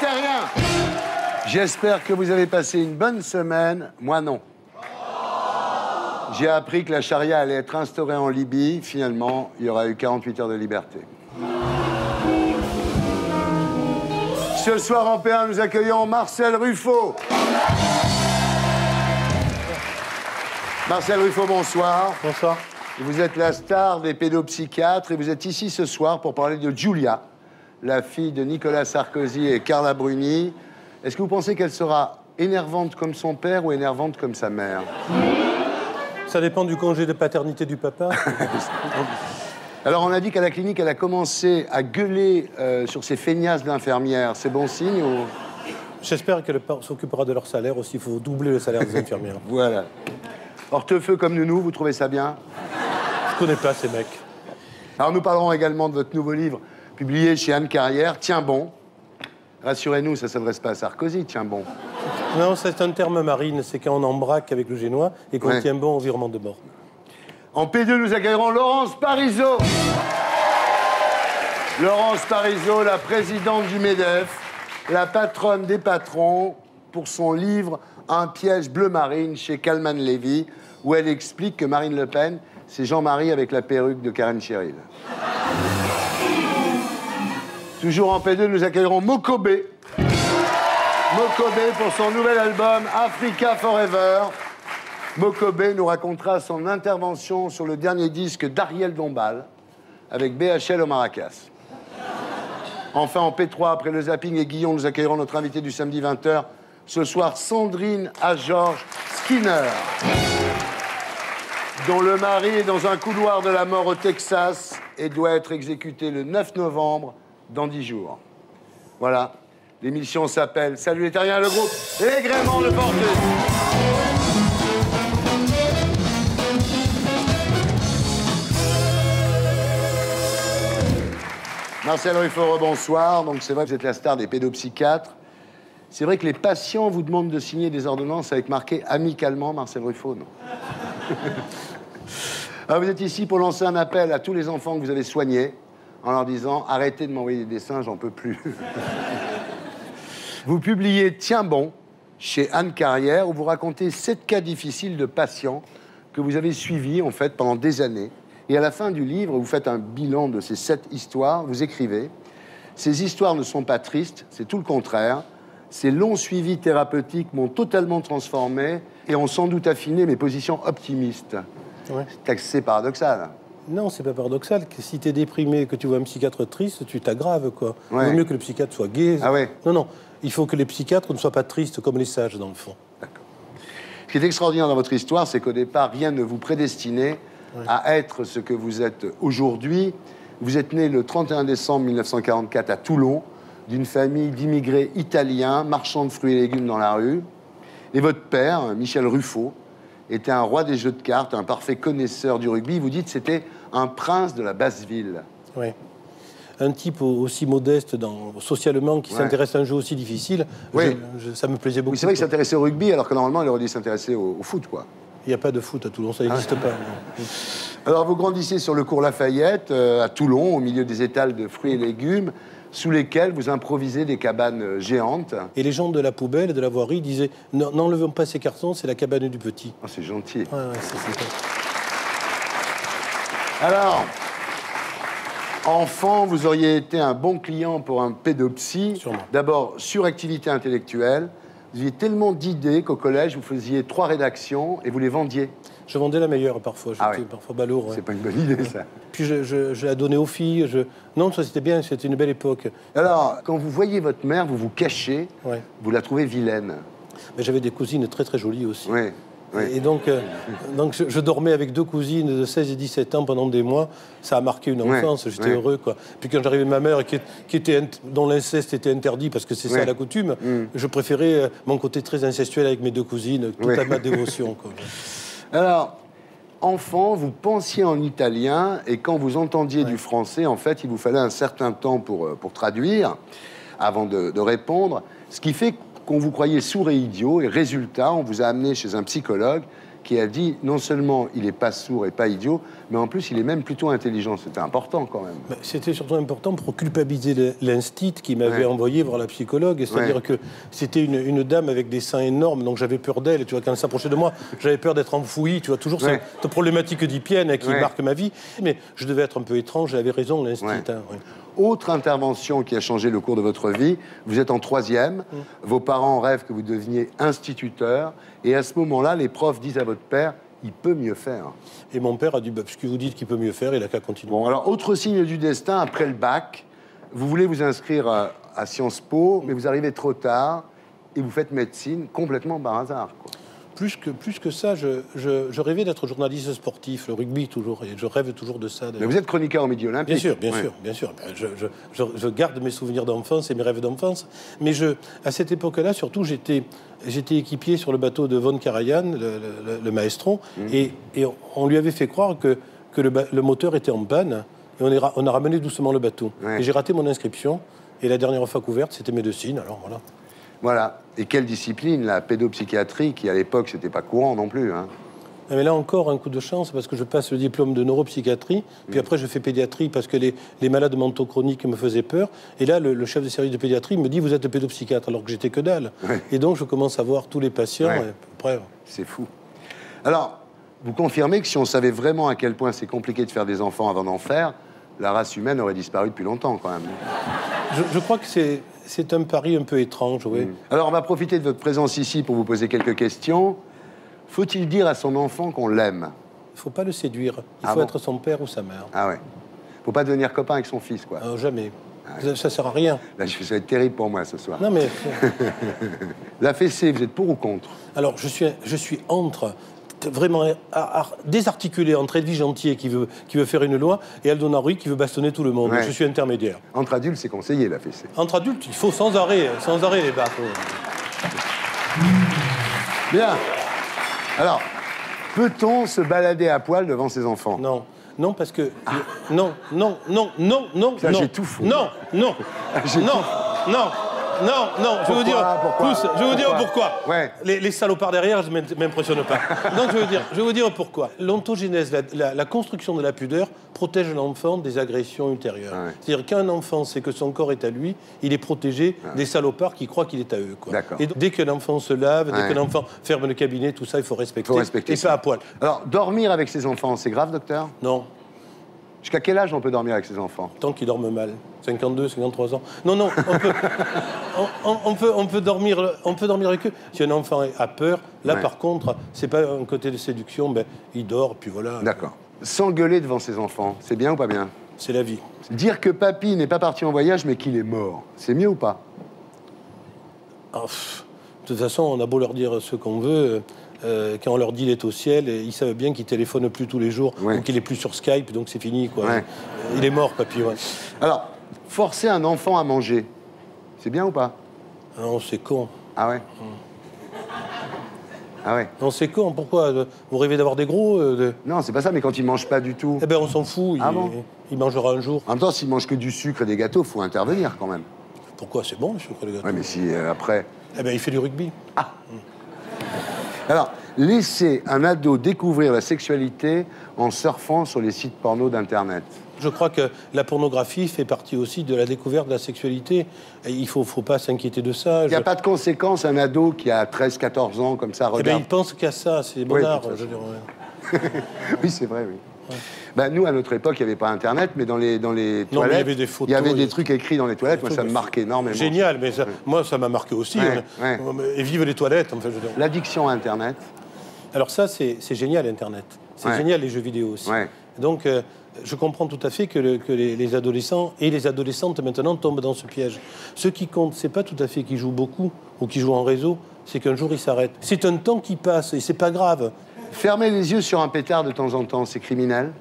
terriens, j'espère que vous avez passé une bonne semaine. Moi, non. J'ai appris que la charia allait être instaurée en Libye. Finalement, il y aura eu 48 heures de liberté. Ce soir en P1, nous accueillons Marcel Ruffo. Marcel Ruffo, bonsoir. Bonsoir. Vous êtes la star des pédopsychiatres et vous êtes ici ce soir pour parler de Giulia, la fille de Nicolas Sarkozy et Carla Bruni. Est-ce que vous pensez qu'elle sera énervante comme son père ou énervante comme sa mère? Ça dépend du congé de paternité du papa. Alors, on a dit qu'à la clinique, elle a commencé à gueuler sur ses feignasses d'infirmières. C'est bon signe ou... J'espère qu'elle s'occupera de leur salaire aussi. Il faut doubler le salaire des infirmières. Voilà. Hortefeux comme nounou, vous trouvez ça bien? Je connais pas ces mecs. Alors, nous parlerons également de votre nouveau livre, publié chez Anne Carrière, Tiens bon. Rassurez-nous, ça ne s'adresse pas à Sarkozy, Tiens bon. Non, c'est un terme marine. C'est quand on embraque avec le génois et qu'on tient bon au virement de bord. En P2, nous accueillerons Laurence Parisot. Laurence Parisot, la présidente du MEDEF, la patronne des patrons, pour son livre Un piège bleu marine chez Calman Levy, où elle explique que Marine Le Pen, c'est Jean-Marie avec la perruque de Karen Cheryl. Toujours en P2, nous accueillerons Mokobé. Mokobé pour son nouvel album Africa Forever. Mokobé nous racontera son intervention sur le dernier disque d'Ariel Dombal avec BHL au Maracas. Enfin, en P3, après le zapping et Guillon, nous accueillerons notre invité du samedi 20h. Ce soir, Sandrine à Georges Skinner, dont le mari est dans un couloir de la mort au Texas et doit être exécuté le 9 novembre, dans 10 jours. Voilà, l'émission s'appelle Salut les terriens, le groupe Les Gréments de Portus. Marcel Ruffo, bonsoir. Donc c'est vrai que vous êtes la star des pédopsychiatres. C'est vrai que les patients vous demandent de signer des ordonnances avec marqué amicalement Marcel Ruffo, non? Alors vous êtes ici pour lancer un appel à tous les enfants que vous avez soignés en leur disant arrêtez de m'envoyer des dessins, j'en peux plus. Vous publiez Tiens bon chez Anne Carrière où vous racontez 7 cas difficiles de patients que vous avez suivis en fait pendant des années. Et à la fin du livre, vous faites un bilan de ces 7 histoires. Vous écrivez « Ces histoires ne sont pas tristes, c'est tout le contraire. Ces longs suivis thérapeutiques m'ont totalement transformé et ont sans doute affiné mes positions optimistes. Ouais. » C'est assez paradoxal. Non, c'est pas paradoxal. Que si t'es déprimé et que tu vois un psychiatre triste, tu t'aggraves, quoi. Ouais. Il vaut mieux que le psychiatre soit gai. Ah ouais. Non, il faut que les psychiatres ne soient pas tristes comme les sages, dans le fond. D'accord. Ce qui est extraordinaire dans votre histoire, c'est qu'au départ, rien ne vous prédestinait à être ce que vous êtes aujourd'hui. Vous êtes né le 31 décembre 1944 à Toulon, d'une famille d'immigrés italiens, marchands de fruits et légumes dans la rue. Et votre père, Michel Ruffo, était un roi des jeux de cartes, un parfait connaisseur du rugby. Vous dites que c'était un prince de la basse ville. Oui. Un type aussi modeste socialement qui s'intéresse à un jeu aussi difficile, ça me plaisait beaucoup. Oui, c'est vrai qu'il s'intéressait au rugby, alors que normalement, il aurait dû s'intéresser au foot, quoi. Il n'y a pas de foot à Toulon, ça n'existe pas. Alors, vous grandissez sur le cours Lafayette, à Toulon, au milieu des étals de fruits et légumes, sous lesquels vous improvisez des cabanes géantes. Et les gens de la poubelle, de la voirie, disaient « N'enlevons pas ces cartons, c'est la cabane du petit. Oh, » C'est gentil. Ouais, c'est ça. Alors, enfant, vous auriez été un bon client pour un pédopsie. Sûrement. D'abord, suractivité intellectuelle. Vous aviez tellement d'idées qu'au collège, vous faisiez 3 rédactions et vous les vendiez. Je vendais la meilleure parfois, j'étais parfois balourd. C'est pas une bonne idée, ça. Puis je la donnais aux filles. Non, ça c'était bien, c'était une belle époque. Alors, quand vous voyez votre mère, vous vous cachez, Ouais. vous la trouvez vilaine. Mais j'avais des cousines très très jolies aussi. Oui. Et donc je dormais avec 2 cousines de 16 et 17 ans pendant des mois. Ça a marqué une enfance, j'étais heureux, quoi. Puis quand j'arrivais ma mère, dont l'inceste était interdit, parce que c'est ça la coutume, je préférais mon côté très incestuel avec mes 2 cousines, tout à ma dévotion, quoi. Alors, enfant, vous pensiez en italien, et quand vous entendiez du français, en fait, il vous fallait un certain temps pour traduire, avant de répondre, ce qui fait qu'on vous croyait sourd et idiot, et résultat, on vous a amené chez un psychologue qui a dit non seulement il n'est pas sourd et pas idiot, mais en plus il est même plutôt intelligent. C'était important quand même. C'était surtout important pour culpabiliser l'instit qui m'avait envoyé voir la psychologue. C'est-à-dire que c'était une dame avec des seins énormes, donc j'avais peur d'elle. Tu vois, quand elle s'approchait de moi, j'avais peur d'être enfoui. Tu vois, toujours cette problématique d'hypiène qui marque ma vie. Mais je devais être un peu étrange, j'avais raison, l'instit. Autre intervention qui a changé le cours de votre vie, vous êtes en 3e, vos parents rêvent que vous deveniez instituteur, et à ce moment-là, les profs disent à votre père, il peut mieux faire. Et mon père a dit, puisque vous dites qu'il peut mieux faire, il n'a qu'à continuer. Bon, alors, autre signe du destin, après le bac, vous voulez vous inscrire à Sciences Po, mais vous arrivez trop tard, et vous faites médecine complètement par hasard, quoi. Plus que ça, je rêvais d'être journaliste sportif, le rugby toujours, et je rêve toujours de ça. Mais vous êtes chroniqueur au Midi Olympique. Bien sûr. Je garde mes souvenirs d'enfance et mes rêves d'enfance. Mais à cette époque-là, surtout, j'étais équipier sur le bateau de Von Karajan, le maestro, et on lui avait fait croire que le moteur était en panne, et on a ramené doucement le bateau. Et j'ai raté mon inscription, et la dernière fois couverte, c'était médecine, alors voilà. Voilà. Et quelle discipline, la pédopsychiatrie, qui à l'époque, c'était pas courant non plus. Hein. Mais là encore, un coup de chance, parce que je passe le diplôme de neuropsychiatrie, puis après je fais pédiatrie parce que les malades mentaux chroniques me faisaient peur. Et là, le chef de service de pédiatrie me dit, vous êtes pédopsychiatre, alors que j'étais que dalle. Et donc je commence à voir tous les patients. Et après, c'est fou. Alors, vous confirmez que si on savait vraiment à quel point c'est compliqué de faire des enfants avant d'en faire, la race humaine aurait disparu depuis longtemps, quand même. Je crois que c'est un pari un peu étrange, oui. Alors, on va profiter de votre présence ici pour vous poser quelques questions. Faut-il dire à son enfant qu'on l'aime? Il ne faut pas le séduire. Il faut être son père ou sa mère. Ah ouais. Faut pas devenir copain avec son fils, quoi. Jamais. Ça ne sert à rien. Là, ça va être terrible pour moi ce soir. Non, mais... La fessée, vous êtes pour ou contre? Alors, je suis entre... vraiment désarticulé entre Edwige Antier qui veut faire une loi et Aldo Nari qui veut bastonner tout le monde. Je suis intermédiaire. Entre adultes, c'est conseillé, la fessée. Entre adultes, il faut sans arrêt les battre. Bien. Alors, peut-on se balader à poil devant ses enfants? Non. Non, parce que... Non. Ça, j'ai tout faux. Non, je vais vous dire pourquoi. Les salopards derrière, je ne m'impressionne pas. Donc je vais vous dire pourquoi. L'ontogénèse, la construction de la pudeur, protège l'enfant des agressions ultérieures. C'est-à-dire qu'un enfant sait que son corps est à lui, il est protégé des salopards qui croient qu'il est à eux. Et dès qu'un enfant se lave, dès qu'un enfant ferme le cabinet, tout ça, il faut respecter. Et pas à poil. Alors, dormir avec ses enfants, c'est grave, docteur? Non. Jusqu'à quel âge on peut dormir avec ses enfants? Tant qu'ils dorment mal. 52, 53 ans. Non, on peut dormir avec eux. Si un enfant a peur, là par contre, c'est pas un côté de séduction, il dort, puis voilà. D'accord. S'engueuler devant ses enfants, c'est bien ou pas bien? C'est la vie. Dire que papy n'est pas parti en voyage, mais qu'il est mort, c'est mieux ou pas? De toute façon, on a beau leur dire ce qu'on veut... quand on leur dit il est au ciel, ils savent bien qu'il téléphone plus tous les jours, ou qu'il est plus sur Skype, donc c'est fini, quoi. Il est mort, papy. Alors, forcer un enfant à manger, c'est bien ou pas? Non, c'est con. Ah ouais? Ah ouais? Non, c'est con. Pourquoi? Vous rêvez d'avoir des gros Non, c'est pas ça, mais quand il mange pas du tout... Eh ben, on s'en fout. Il mangera un jour. En même temps, s'il mange que du sucre et des gâteaux, faut intervenir quand même. Pourquoi? C'est bon, le sucre et les gâteaux. Ouais, mais si après... Eh ben, il fait du rugby. Alors, laisser un ado découvrir la sexualité en surfant sur les sites porno d'Internet. Je crois que la pornographie fait partie aussi de la découverte de la sexualité. Et il ne faut pas s'inquiéter de ça. Il n'y a pas de conséquence, un ado qui a 13-14 ans, comme ça, regarde... Eh bien, il pense qu'à ça, c'est bonnard. Oui, c'est vrai, oui. Nous, à notre époque, il n'y avait pas Internet, mais dans les toilettes, mais il y avait des photos, il y avait des trucs écrits dans les toilettes. Moi, ça me marquait énormément. Génial, mais moi, ça m'a marqué aussi. Et vive les toilettes, en fait. L'addiction à Internet. Alors ça, c'est génial, Internet. C'est génial, les jeux vidéo aussi. Donc, je comprends tout à fait que les adolescents et les adolescentes, maintenant, tombent dans ce piège. Ce qui compte, c'est pas tout à fait qu'ils jouent beaucoup ou qu'ils jouent en réseau, c'est qu'un jour, ils s'arrêtent. C'est un temps qui passe, et c'est pas grave. Fermer les yeux sur un pétard de temps en temps, c'est criminel?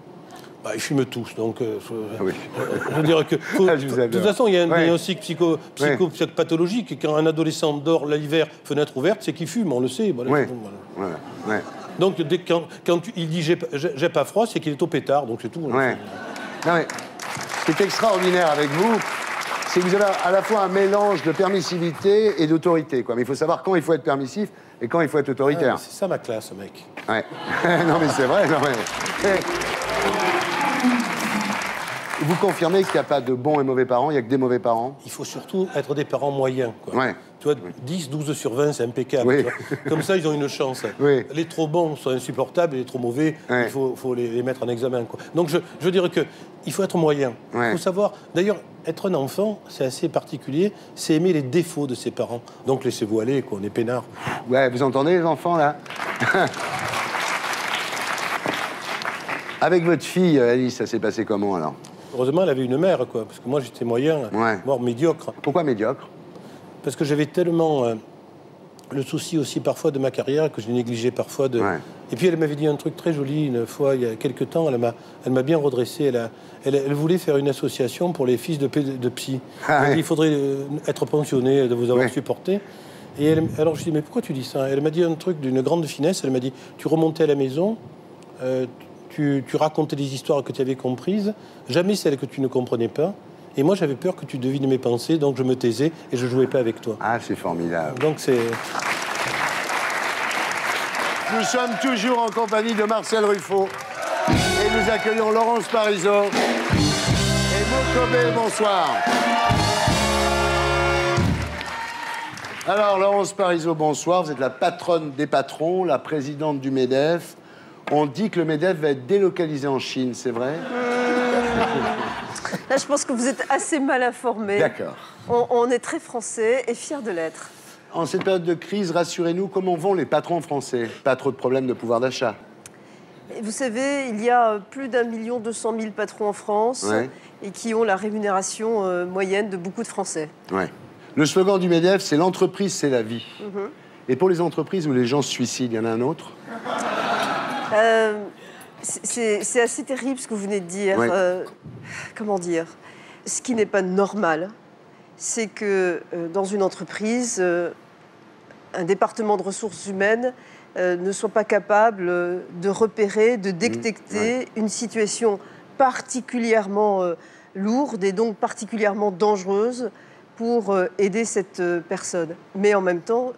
Ils fument tous, donc... je veux dire que... de toute façon, il y a un diagnostic psychopathologique. Quand un adolescent dort l'hiver, fenêtre ouverte, c'est qu'il fume, on le sait. Donc, quand il dit « j'ai pas froid », c'est qu'il est au pétard, donc c'est tout. Non, mais ce qui est extraordinaire avec vous, c'est que vous avez à la fois un mélange de permissivité et d'autorité, quoi. Mais il faut savoir quand il faut être permissif et quand il faut être autoritaire. C'est ça ma classe, mec. Ouais. Non, mais c'est vrai, non, mais... Vous confirmez qu'il n'y a pas de bons et mauvais parents, il n'y a que des mauvais parents? Il faut surtout être des parents moyens, quoi. Ouais. Tu vois, 10, 12 sur 20, c'est impeccable. Oui. Tu vois. Comme ça, ils ont une chance. Oui. Les trop bons sont insupportables et les trop mauvais, il faut les mettre en examen, quoi. Donc, je dirais qu'il faut être moyen. Il faut savoir... D'ailleurs, être un enfant, c'est assez particulier, c'est aimer les défauts de ses parents. Donc, laissez-vous aller, quoi, on est peinards. Ouais, vous entendez, les enfants, là? Avec votre fille, Alice, ça s'est passé comment, alors? Heureusement, elle avait une mère, quoi, parce que moi, j'étais moyen, voire médiocre. Pourquoi médiocre? Parce que j'avais tellement le souci aussi parfois de ma carrière que je négligeais parfois de... Et puis elle m'avait dit un truc très joli une fois, il y a quelques temps, elle m'a bien redressé. Elle voulait faire une association pour les fils de psy. Elle a dit, il faudrait être pensionné de vous avoir supporté. Et alors je dis, mais pourquoi tu dis ça? Elle m'a dit un truc d'une grande finesse, elle m'a dit, tu remontais à la maison, tu racontais des histoires que tu avais comprises, jamais celles que tu ne comprenais pas. Et moi, j'avais peur que tu devines mes pensées, donc je me taisais et je jouais pas avec toi. Ah, c'est formidable. Donc c'est... Nous sommes toujours en compagnie de Marcel Ruffo. Et nous accueillons Laurence Parisot. Et Mokobé, bonsoir. Alors, Laurence Parisot, bonsoir. Vous êtes la patronne des patrons, la présidente du MEDEF. On dit que le MEDEF va être délocalisé en Chine, c'est vrai? Là, je pense que vous êtes assez mal informé. D'accord. On est très français et fiers de l'être. En cette période de crise, rassurez-nous, comment vont les patrons français? Pas trop de problèmes de pouvoir d'achat? Vous savez, il y a plus d'1 200 000 patrons en France et qui ont la rémunération moyenne de beaucoup de Français. Ouais. Le slogan du MEDEF, c'est « L'entreprise, c'est la vie ». Et pour les entreprises où les gens se suicident, il y en a un autre? C'est assez terrible ce que vous venez de dire. Comment dire? Ce qui n'est pas normal, c'est que dans une entreprise, un département de ressources humaines ne soit pas capable de repérer, de détecter une situation particulièrement lourde et donc particulièrement dangereuse pour aider cette personne. Mais en même temps,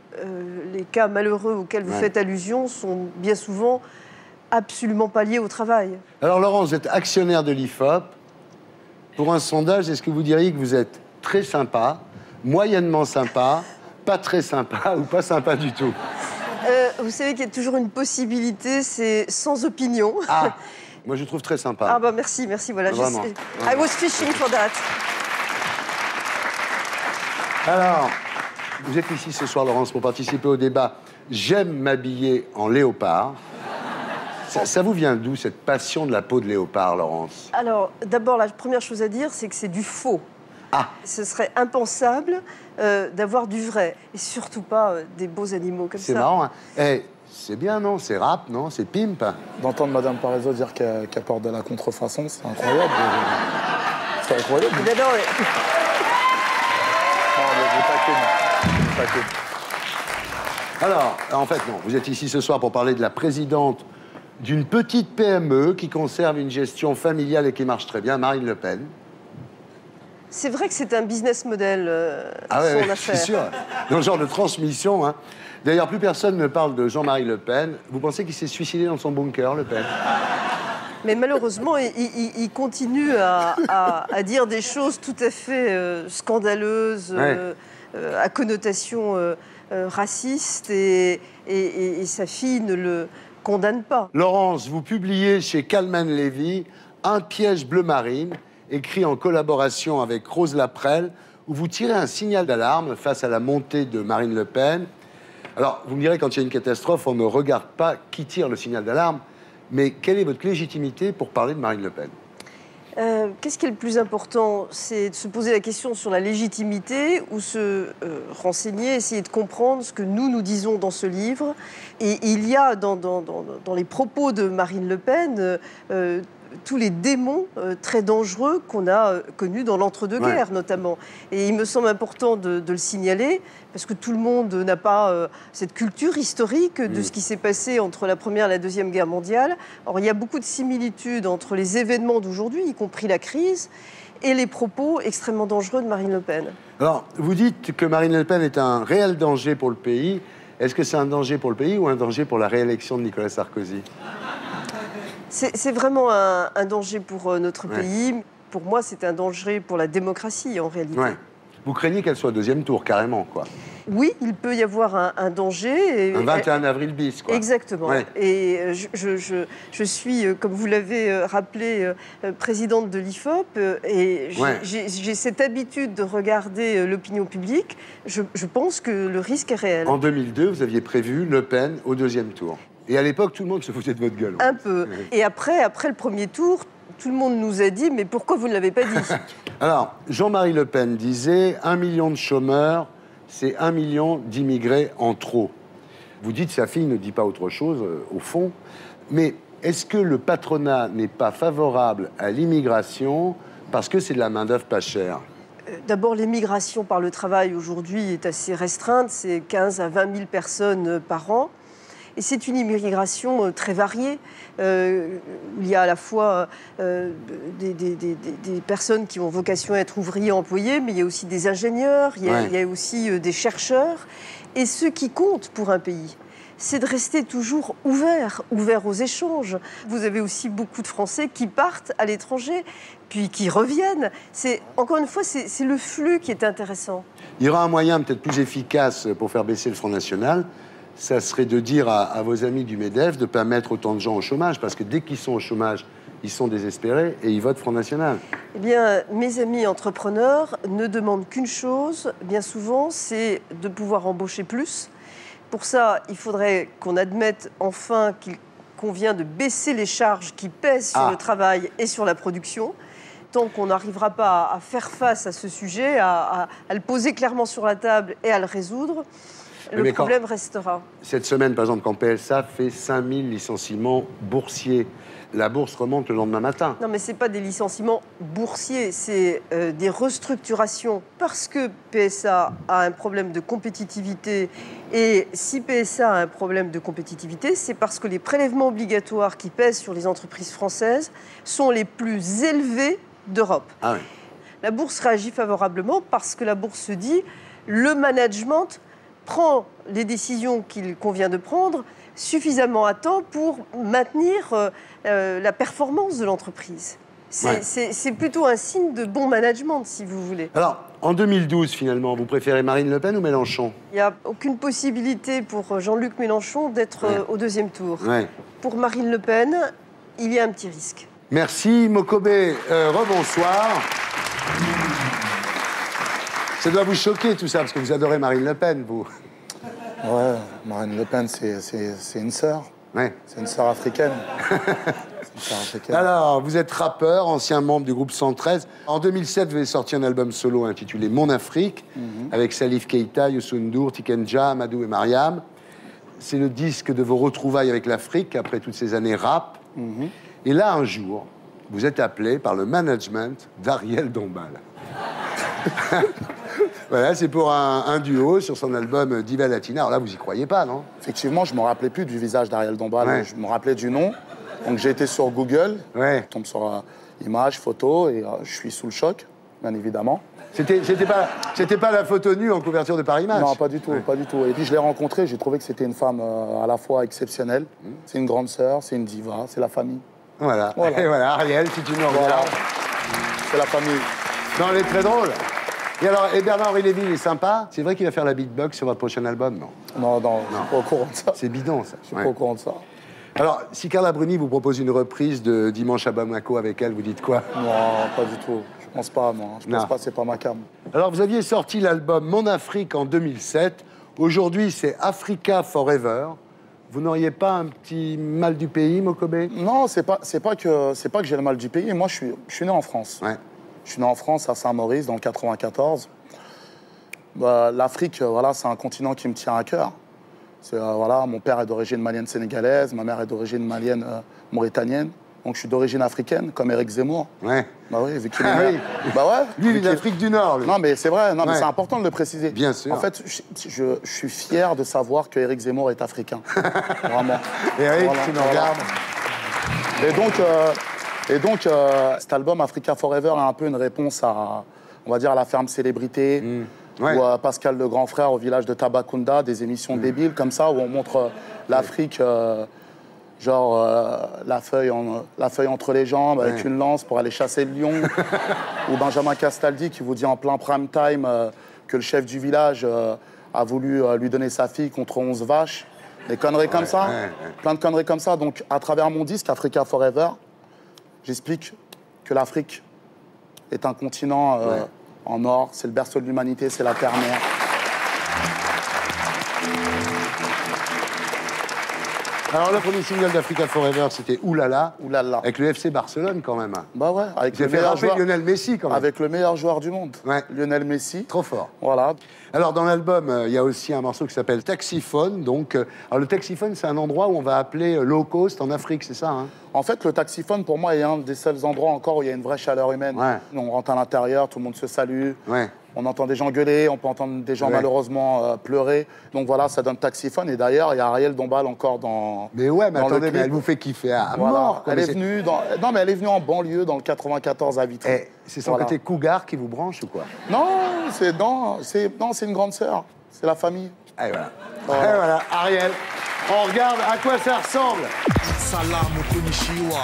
les cas malheureux auxquels vous faites allusion sont bien souvent absolument pas liés au travail. Alors Laurence, vous êtes actionnaire de l'IFOP. Pour un sondage, est-ce que vous diriez que vous êtes très sympa, moyennement sympa, pas très sympa ou pas sympa du tout? Vous savez qu'il y a toujours une possibilité, c'est sans opinion. Ah, moi je trouve très sympa. Ah bah merci, voilà. Vraiment. I was fishing for that. Alors, vous êtes ici ce soir, Laurence, pour participer au débat « J'aime m'habiller en léopard ». Ça vous vient d'où, cette passion de la peau de léopard, Laurence? Alors, d'abord, la première chose à dire, c'est que c'est du faux. Ah. Ce serait impensable d'avoir du vrai. Et surtout pas des beaux animaux comme ça. C'est marrant, hein. C'est bien, non? C'est rap, non? C'est pimp. D'entendre Madame Parisot dire qu'elle porte de la contrefaçon, c'est incroyable. C'est incroyable. Non, mais... Non, mais je vais pas que. Alors, en fait, non. Vous êtes ici ce soir pour parler de la présidente d'une petite PME qui conserve une gestion familiale et qui marche très bien, Marine Le Pen. C'est vrai que c'est un business model, son affaire. Je suis sûr. Dans le genre de transmission. Hein. D'ailleurs, plus personne ne parle de Jean-Marie Le Pen. Vous pensez qu'il s'est suicidé dans son bunker, Le Pen? Mais malheureusement, il continue à dire des choses tout à fait scandaleuses, à connotation raciste, et sa fille ne le condamne pas. Laurence, vous publiez chez Calman Levy Un piège bleu marine, écrit en collaboration avec Rose Laprelle, où vous tirez un signal d'alarme face à la montée de Marine Le Pen. Alors, vous me direz, quand il y a une catastrophe, on ne regarde pas qui tire le signal d'alarme, mais quelle est votre légitimité pour parler de Marine Le Pen? Qu'est-ce qui est le plus important? C'est de se poser la question sur la légitimité ou se renseigner, essayer de comprendre ce que nous disons dans ce livre. Et il y a dans les propos de Marine Le Pen tous les démons très dangereux qu'on a connus dans l'entre-deux-guerres, notamment. Et il me semble important de le signaler, parce que tout le monde n'a pas cette culture historique de ce qui s'est passé entre la Première et la Deuxième Guerre mondiale. Or, il y a beaucoup de similitudes entre les événements d'aujourd'hui, y compris la crise, et les propos extrêmement dangereux de Marine Le Pen. Alors, vous dites que Marine Le Pen est un réel danger pour le pays. Est-ce que c'est un danger pour le pays ou un danger pour la réélection de Nicolas Sarkozy? C'est vraiment un danger pour notre pays. Pour moi, c'est un danger pour la démocratie, en réalité. Ouais. Vous craignez qu'elle soit au deuxième tour, carrément, quoi. Oui, il peut y avoir un danger. Un 21 avril bis, quoi. Exactement. Ouais. Et je suis, comme vous l'avez rappelé, présidente de l'IFOP, et j'ai cette habitude de regarder l'opinion publique. Je pense que le risque est réel. En 2002, vous aviez prévu Le Pen au deuxième tour. Et à l'époque, tout le monde se foutait de votre gueule. Un peu. Et après le premier tour, tout le monde nous a dit « Mais pourquoi vous ne l'avez pas dit ?» Alors, Jean-Marie Le Pen disait « 1 million de chômeurs, c'est 1 million d'immigrés en trop ». Vous dites sa fille ne dit pas autre chose, au fond. Mais est-ce que le patronat n'est pas favorable à l'immigration parce que c'est de la main-d'œuvre pas chère? D'abord, l'immigration par le travail aujourd'hui est assez restreinte. C'est 15 à 20 000 personnes par an. Et c'est une immigration très variée. Il y a à la fois des personnes qui ont vocation à être ouvriers employés, mais il y a aussi des ingénieurs, il y a aussi des chercheurs. Et ce qui compte pour un pays, c'est de rester toujours ouvert aux échanges. Vous avez aussi beaucoup de Français qui partent à l'étranger, puis qui reviennent. Encore une fois, c'est le flux qui est intéressant. Il y aura un moyen peut-être plus efficace pour faire baisser le Front National. Ça serait de dire à vos amis du MEDEF de ne pas mettre autant de gens au chômage, parce que dès qu'ils sont au chômage, ils sont désespérés et ils votent Front National. Eh bien, mes amis entrepreneurs ne demandent qu'une chose, bien souvent, c'est de pouvoir embaucher plus. Pour ça, il faudrait qu'on admette enfin qu'il convient de baisser les charges qui pèsent sur le travail et sur la production. Tant qu'on n'arrivera pas à faire face à ce sujet, à le poser clairement sur la table et à le résoudre, le problème restera. Cette semaine, par exemple, quand PSA fait 5000 licenciements boursiers, la bourse remonte le lendemain matin. Non, mais ce n'est pas des licenciements boursiers, c'est des restructurations. Parce que PSA a un problème de compétitivité, et si PSA a un problème de compétitivité, c'est parce que les prélèvements obligatoires qui pèsent sur les entreprises françaises sont les plus élevés d'Europe. Ah oui. La bourse réagit favorablement parce que la bourse se dit le management prend les décisions qu'il convient de prendre suffisamment à temps pour maintenir la performance de l'entreprise. C'est plutôt un signe de bon management, si vous voulez. Alors, en 2012, finalement, vous préférez Marine Le Pen ou Mélenchon? Il n'y a aucune possibilité pour Jean-Luc Mélenchon d'être au deuxième tour. Pour Marine Le Pen, il y a un petit risque. Merci, Mokobé. Rebonsoir. Ça doit vous choquer, tout ça, parce que vous adorez Marine Le Pen, vous. Ouais, Marine Le Pen, c'est une sœur. Ouais. C'est une sœur africaine. Alors, vous êtes rappeur, ancien membre du groupe 113. En 2007, vous avez sorti un album solo intitulé Mon Afrique, avec Salif Keita, Youssou N'Dour, Tikenja, Amadou et Mariam. C'est le disque de vos retrouvailles avec l'Afrique, après toutes ces années rap. Et là, un jour, vous êtes appelé par le management d'Ariel Dombal. Voilà, c'est pour un duo sur son album Diva Latina. Alors là, vous y croyez pas, non? Effectivement, je ne me rappelais plus du visage d'Ariel Dombal. Je me rappelais du nom. Donc j'ai été sur Google, je tombe sur images, photos, et je suis sous le choc, bien évidemment. C'était pas la photo nue en couverture de Paris Match? Non, pas du tout, pas du tout. Et puis je l'ai rencontrée, j'ai trouvé que c'était une femme à la fois exceptionnelle. C'est une grande sœur, c'est une diva, c'est la famille. Voilà. Et voilà, Ariel, si tu nous regardes. C'est la famille. Non, elle est très drôle. Et alors, et Bernard-Henri Lévy, il est sympa? C'est vrai qu'il va faire la beatbox sur votre prochain album, non? Non, je suis pas au courant de ça. C'est bidon, ça. Je suis pas au courant de ça. Alors, si Carla Bruni vous propose une reprise de Dimanche à Bamako avec elle, vous dites quoi? Non, pas du tout. Je pense pas, moi. Je pense pas, c'est pas ma cam. Alors, vous aviez sorti l'album Mon Afrique en 2007. Aujourd'hui, c'est Africa Forever. Vous n'auriez pas un petit mal du pays, Mokobé? Non, c'est pas que j'ai le mal du pays. Moi, je suis né en France. Je suis né en France, à Saint-Maurice, dans le 94. L'Afrique, voilà, c'est un continent qui me tient à cœur. Voilà, mon père est d'origine malienne sénégalaise, ma mère est d'origine malienne mauritanienne. Donc je suis d'origine africaine, comme Éric Zemmour. Ouais. Bah oui, vu qu'il est Bah ouais. Lui, il est d'Afrique du Nord, lui. Non, mais c'est vrai, non, mais c'est important de le préciser. Bien sûr. En fait, je suis fier de savoir que Éric Zemmour est africain. Vraiment. Éric, tu nous regardes. Et donc, Et donc, cet album, Africa Forever, est un peu une réponse à, on va dire, à la ferme célébrité, ou à Pascal le Grand Frère au village de Tabakunda, des émissions débiles comme ça, où on montre l'Afrique, genre la feuille entre les jambes, avec une lance pour aller chasser le lion. Ou Benjamin Castaldi qui vous dit en plein prime time que le chef du village a voulu lui donner sa fille contre 11 vaches. Des conneries comme ça, plein de conneries comme ça. Donc, à travers mon disque, Africa Forever, j'explique que l'Afrique est un continent en or, c'est le berceau de l'humanité, c'est la terre-mère. Alors, le premier single d'Africa Forever, c'était Oulala. Oulala. Avec le FC Barcelone, quand même. Bah ouais, avec le meilleur joueur... Lionel Messi, quand même. Avec le meilleur joueur du monde, Lionel Messi. Trop fort. Voilà. Alors, dans l'album, il y a aussi un morceau qui s'appelle Taxiphone. Donc, alors, le Taxiphone, c'est un endroit où on va appeler low cost en Afrique, c'est ça, hein? En fait, le Taxiphone, pour moi, est un des seuls endroits encore où il y a une vraie chaleur humaine. On rentre à l'intérieur, tout le monde se salue. On entend des gens gueuler, on peut entendre des gens malheureusement pleurer. Donc voilà, ça donne Taxiphone. Et d'ailleurs, il y a Ariel Dombal encore dans. Mais ouais, mais attendez, mais elle vous fait kiffer à mort. Elle est venue non, mais elle est venue en banlieue dans le 94 à Vitry. C'est son côté cougar qui vous branche ou quoi? Non, c'est une grande sœur. C'est la famille. Et voilà. Et voilà, Ariel. On regarde à quoi ça ressemble. Salam ou konnichiwa.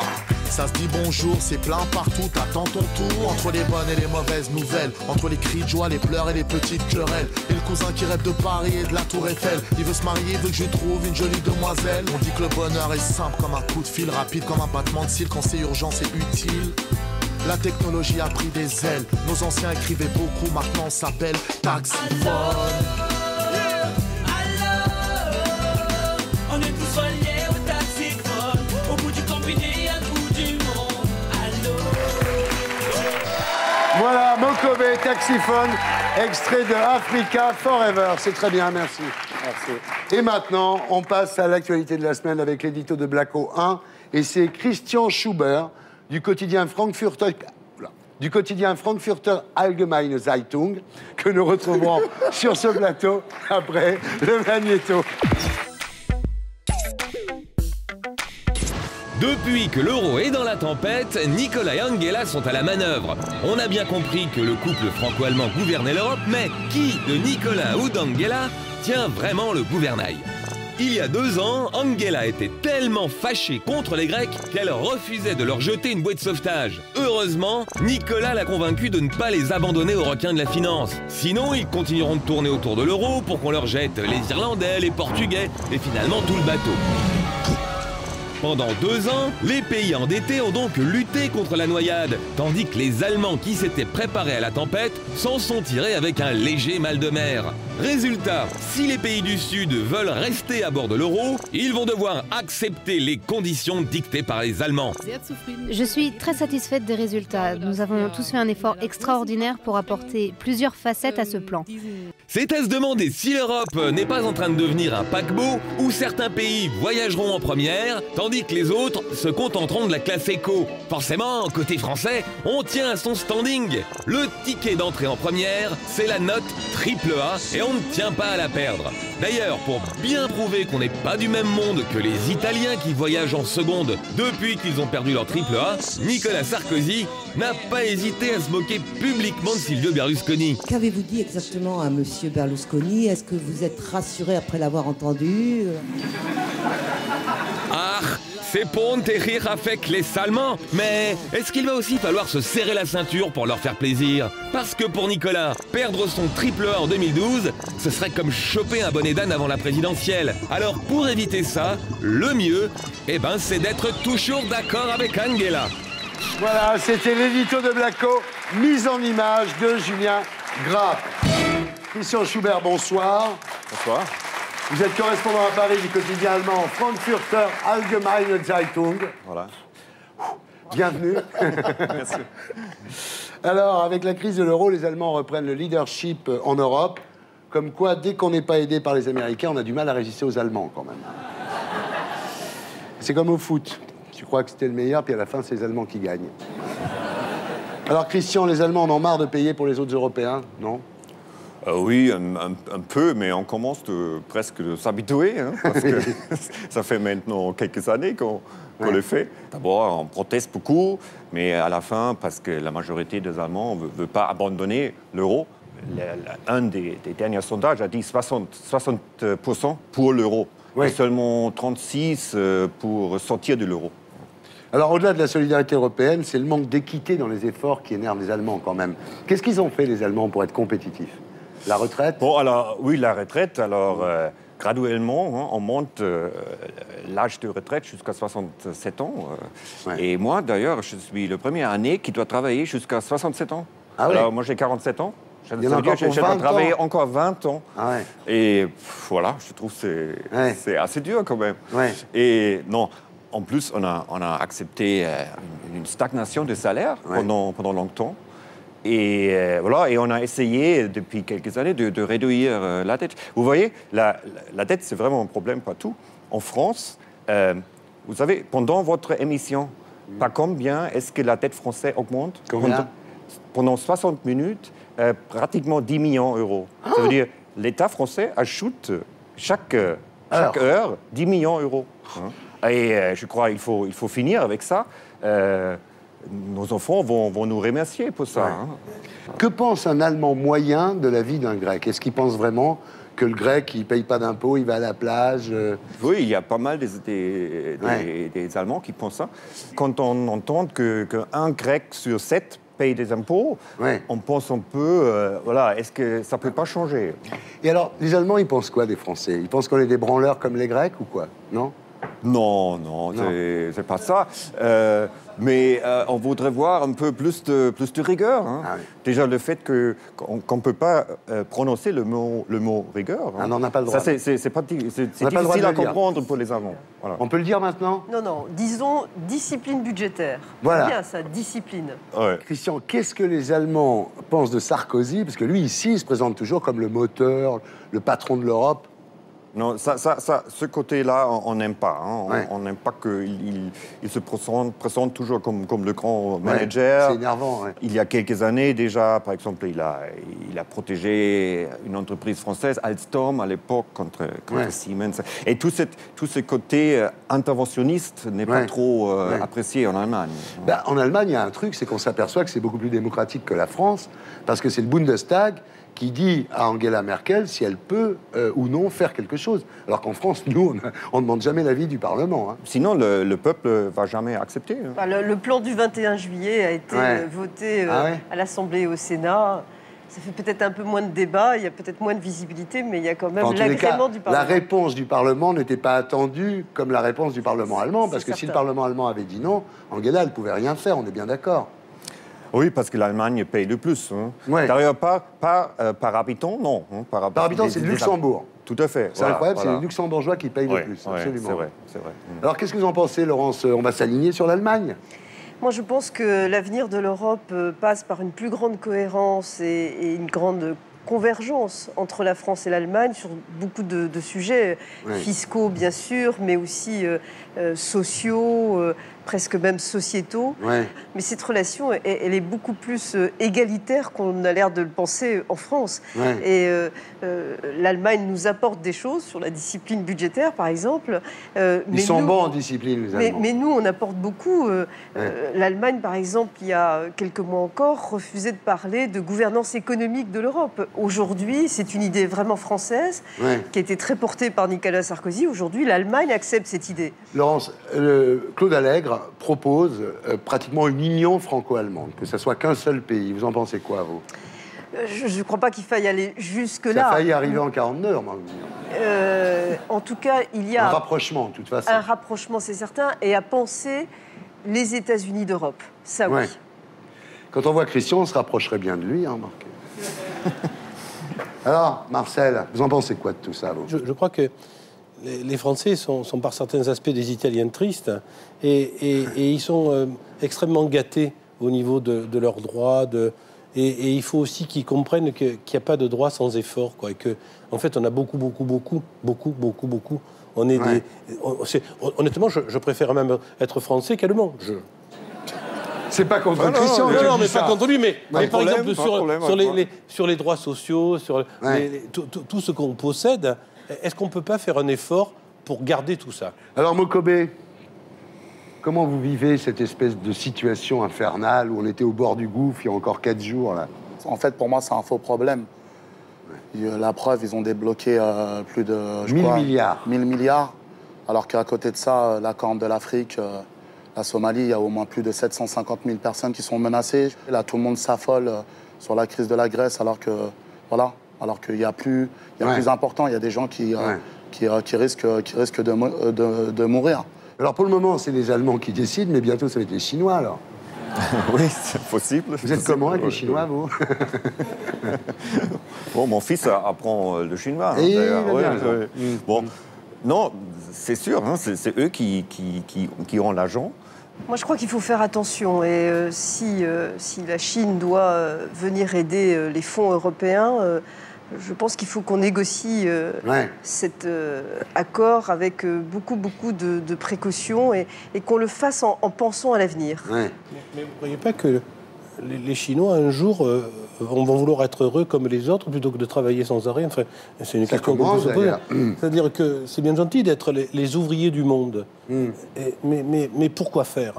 Ça se dit bonjour, c'est plein partout, t'attends ton tour. Entre les bonnes et les mauvaises nouvelles, entre les cris de joie, les pleurs et les petites querelles. Et le cousin qui rêve de Paris et de la Tour Eiffel. Il veut se marier, il veut que je lui trouve une jolie demoiselle. On dit que le bonheur est simple comme un coup de fil, rapide comme un battement de cils. Quand c'est urgent, c'est utile. La technologie a pris des ailes. Nos anciens écrivaient beaucoup, maintenant on s'appelle Taxiphone. On est tous reliés au Taxiphone. Au bout du combiné, à bout du monde. Allô. Voilà, Mokobe, Taxiphone, extrait de Africa Forever. C'est très bien, merci. Merci. Et maintenant, on passe à l'actualité de la semaine avec l'édito de Blacko 1. Et c'est Christian Schubert du quotidien Frankfurter Allgemeine Zeitung que nous retrouverons sur ce plateau après le magnéto. Depuis que l'euro est dans la tempête, Nicolas et Angela sont à la manœuvre. On a bien compris que le couple franco-allemand gouvernait l'Europe, mais qui de Nicolas ou d'Angela tient vraiment le gouvernail? Il y a 2 ans, Angela était tellement fâchée contre les Grecs qu'elle refusait de leur jeter une bouée de sauvetage. Heureusement, Nicolas l'a convaincue de ne pas les abandonner aux requins de la finance. Sinon, ils continueront de tourner autour de l'euro pour qu'on leur jette les Irlandais, les Portugais et finalement tout le bateau. Pendant 2 ans, les pays endettés ont donc lutté contre la noyade, tandis que les Allemands qui s'étaient préparés à la tempête s'en sont tirés avec un léger mal de mer. Résultat, si les pays du Sud veulent rester à bord de l'euro, ils vont devoir accepter les conditions dictées par les Allemands. Je suis très satisfaite des résultats. Nous avons tous fait un effort extraordinaire pour apporter plusieurs facettes à ce plan. C'est à se demander si l'Europe n'est pas en train de devenir un paquebot où certains pays voyageront en première, tandis que les autres se contenteront de la classe éco. Forcément, côté français, on tient à son standing. Le ticket d'entrée en première, c'est la note AAA et on ne tient pas à la perdre. D'ailleurs, pour bien prouver qu'on n'est pas du même monde que les Italiens qui voyagent en seconde depuis qu'ils ont perdu leur AAA, Nicolas Sarkozy n'a pas hésité à se moquer publiquement de Silvio Berlusconi. Qu'avez-vous dit exactement à monsieur Berlusconi? Est-ce que vous êtes rassuré après l'avoir entendu? Ah, c'est ponte rire avec les Allemands. Mais est-ce qu'il va aussi falloir se serrer la ceinture pour leur faire plaisir? Parce que pour Nicolas, perdre son AAA en 2012, ce serait comme choper un bonnet d'âne avant la présidentielle. Alors pour éviter ça, le mieux, c'est d'être toujours d'accord avec Angela. Voilà, c'était l'édito de Blacko, mise en image de Julien Grapp. Christian Schubert, bonsoir. Bonsoir. Vous êtes correspondant à Paris du quotidien allemand Frankfurter Allgemeine Zeitung. Voilà. Bienvenue. Merci. Alors, avec la crise de l'euro, les Allemands reprennent le leadership en Europe. Comme quoi, dès qu'on n'est pas aidé par les Américains, on a du mal à résister aux Allemands, quand même. C'est comme au foot. Tu crois que c'était le meilleur, puis à la fin, c'est les Allemands qui gagnent. Alors, Christian, les Allemands en ont marre de payer pour les autres Européens, non? Oui, un peu, mais on commence presque de s'habituer, hein, parce que ça fait maintenant quelques années qu'on le fait. D'abord, on proteste beaucoup, mais à la fin, parce que la majorité des Allemands ne veut pas abandonner l'euro. Un des derniers sondages a dit 60% pour l'euro, et seulement 36% pour sortir de l'euro. Alors, au-delà de la solidarité européenne, c'est le manque d'équité dans les efforts qui énerve les Allemands quand même. Qu'est-ce qu'ils ont fait, les Allemands, pour être compétitifs? La retraite? Bon, alors, oui, la retraite. Alors, graduellement, hein, on monte l'âge de retraite jusqu'à 67 ans. Et moi, d'ailleurs, je suis le premier année qui doit travailler jusqu'à 67 ans. Ah alors, moi, j'ai 47 ans. Ça veut dire que je dois travailler encore 20 ans. Ah ouais. Et voilà, je trouve que c'est assez dur quand même. Ouais. Et non, en plus, on a accepté une stagnation des salaires pendant longtemps. Et voilà, et on a essayé depuis quelques années de réduire la dette. Vous voyez, la dette, c'est vraiment un problème partout. En France, vous savez, pendant votre émission, par combien est-ce que la dette française augmente? Combien? Pendant 60 minutes, pratiquement 10 millions d'euros. Ça veut dire l'État français ajoute chaque heure 10 millions d'euros. Hein. Et je crois qu'il faut finir avec ça. Nos enfants vont nous remercier pour ça. Hein. Que pense un Allemand moyen de la vie d'un Grec? Est-ce qu'il pense vraiment que le Grec, il ne paye pas d'impôts, il va à la plage Oui, il y a pas mal des Allemands qui pensent ça. Quand on entend qu'un Grec sur 7 paye des impôts, on pense un peu, voilà, est-ce que ça ne peut pas changer? Et alors, les Allemands, ils pensent quoi des Français? Ils pensent qu'on est des branleurs comme les Grecs ou quoi? Non? Non, c'est pas ça. Mais on voudrait voir un peu plus de rigueur. Hein. Ah oui. Déjà, le fait qu'on ne peut pas prononcer le mot rigueur. Hein. On n'en a pas le droit. Ça, c'est difficile à comprendre pour les Allemands. Voilà. On peut le dire maintenant? Non, disons discipline budgétaire. Voilà. C'est bien ça, discipline. Ouais. Christian, qu'est-ce que les Allemands pensent de Sarkozy? Parce que lui, ici, il se présente toujours comme le moteur, le patron de l'Europe. Non, ce côté-là, on n'aime pas. Hein. On n'aime pas qu'il se présente toujours comme le grand manager. C'est énervant. Il y a quelques années déjà, par exemple, il a protégé une entreprise française, Alstom, à l'époque, contre Siemens. Et tout ce côté interventionniste n'est pas trop apprécié en Allemagne. Ben, en Allemagne, il y a un truc, c'est qu'on s'aperçoit que c'est beaucoup plus démocratique que la France, parce que c'est le Bundestag qui dit à Angela Merkel si elle peut ou non faire quelque chose. Alors qu'en France, nous, on ne demande jamais l'avis du Parlement. Hein. Sinon, le peuple ne va jamais accepter. Hein. Bah, le plan du 21 juillet a été voté à l'Assemblée et au Sénat. Ça fait peut-être un peu moins de débat, il y a peut-être moins de visibilité, mais il y a quand même l'agrément du Parlement. La réponse du Parlement n'était pas attendue comme la réponse du Parlement allemand, parce que si le Parlement allemand avait dit non, Angela, elle ne pouvait rien faire, on est bien d'accord. Oui, parce que l'Allemagne paye le plus. Hein. D'ailleurs, pas par habitant, non. Hein, par habitant, c'est le Luxembourg. Tout à fait. C'est incroyable, c'est les Luxembourgeois qui payent le plus, absolument. C'est vrai. Alors, qu'est-ce que vous en pensez, Laurence? On va s'aligner sur l'Allemagne? Moi, je pense que l'avenir de l'Europe passe par une plus grande cohérence et une grande convergence entre la France et l'Allemagne sur beaucoup de sujets fiscaux, bien sûr, mais aussi sociaux, presque même sociétaux. Mais cette relation, elle est beaucoup plus égalitaire qu'on a l'air de le penser en France. Et l'Allemagne nous apporte des choses sur la discipline budgétaire, par exemple. Ils sont bons en discipline, les Allemands. Mais nous, on apporte beaucoup. L'Allemagne, par exemple, il y a quelques mois encore, refusait de parler de gouvernance économique de l'Europe. Aujourd'hui, c'est une idée vraiment française qui a été très portée par Nicolas Sarkozy. Aujourd'hui, l'Allemagne accepte cette idée. Laurence, Claude Allègre propose pratiquement une union franco-allemande, que ce soit qu'un seul pays. Vous en pensez quoi, vous? Je ne crois pas qu'il faille aller jusque-là. Ça a failli arriver en 49 heures, moi. En tout cas, il y a... Un rapprochement, de toute façon. Un rapprochement, c'est certain, et à penser les États-Unis d'Europe. Ça, oui. Quand on voit Christian, on se rapprocherait bien de lui, hein, Marc. Alors, Marcel, vous en pensez quoi de tout ça, vous? Je crois que les Français sont par certains aspects des Italiens tristes et ils sont extrêmement gâtés au niveau de leurs droits. Et il faut aussi qu'ils comprennent qu'il n'y a pas de droit sans effort, quoi, et que, en fait, on a beaucoup. On est honnêtement, je préfère même être français qu'allemand. C'est pas contre Christian. Non, mais pas contre lui, mais par problème, exemple, sur les droits sociaux, sur tout ce qu'on possède, est-ce qu'on ne peut pas faire un effort pour garder tout ça? Alors, Mokobé, comment vous vivez cette espèce de situation infernale où on était au bord du gouffre il y a encore 4 jours, là? En fait, pour moi, c'est un faux problème. La preuve, ils ont débloqué plus de... 1000 milliards. 1000 milliards. Alors qu'à côté de ça, la Corne de l'Afrique, la Somalie, il y a au moins plus de 750 000 personnes qui sont menacées. Là, tout le monde s'affole sur la crise de la Grèce, alors que, voilà, alors qu'il y a plus important. Il y a des gens qui risquent de mourir. Alors, pour le moment, c'est les Allemands qui décident, mais bientôt, ça va être les Chinois, alors. Oui, c'est possible. Vous êtes comment avec les Chinois, vous? Bon, mon fils apprend le chinois. Et d'ailleurs. Bon, non, c'est sûr, hein, c'est eux qui ont l'argent. Moi, je crois qu'il faut faire attention. Et si la Chine doit venir aider les fonds européens, je pense qu'il faut qu'on négocie cet accord avec beaucoup de précautions et qu'on le fasse en pensant à l'avenir. Mais vous ne croyez pas que les Chinois, un jour, vont vouloir être heureux comme les autres plutôt que de travailler sans arrêt? Enfin, c'est une question qu'on peut se poser. C'est-à-dire que c'est bien gentil d'être les ouvriers du monde. Mais pourquoi faire?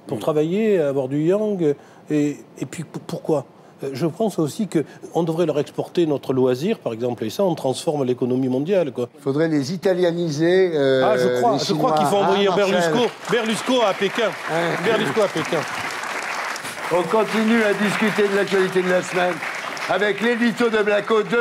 Pour travailler, avoir du yang et puis pourquoi? Je pense aussi qu'on devrait leur exporter notre loisir, par exemple, et ça, on transforme l'économie mondiale, quoi. Il faudrait les italianiser. Je crois qu'il faut envoyer Berlusconi à Pékin. Berlusconi à Pékin. On continue à discuter de l'actualité de la semaine avec l'édito de Blacko 2.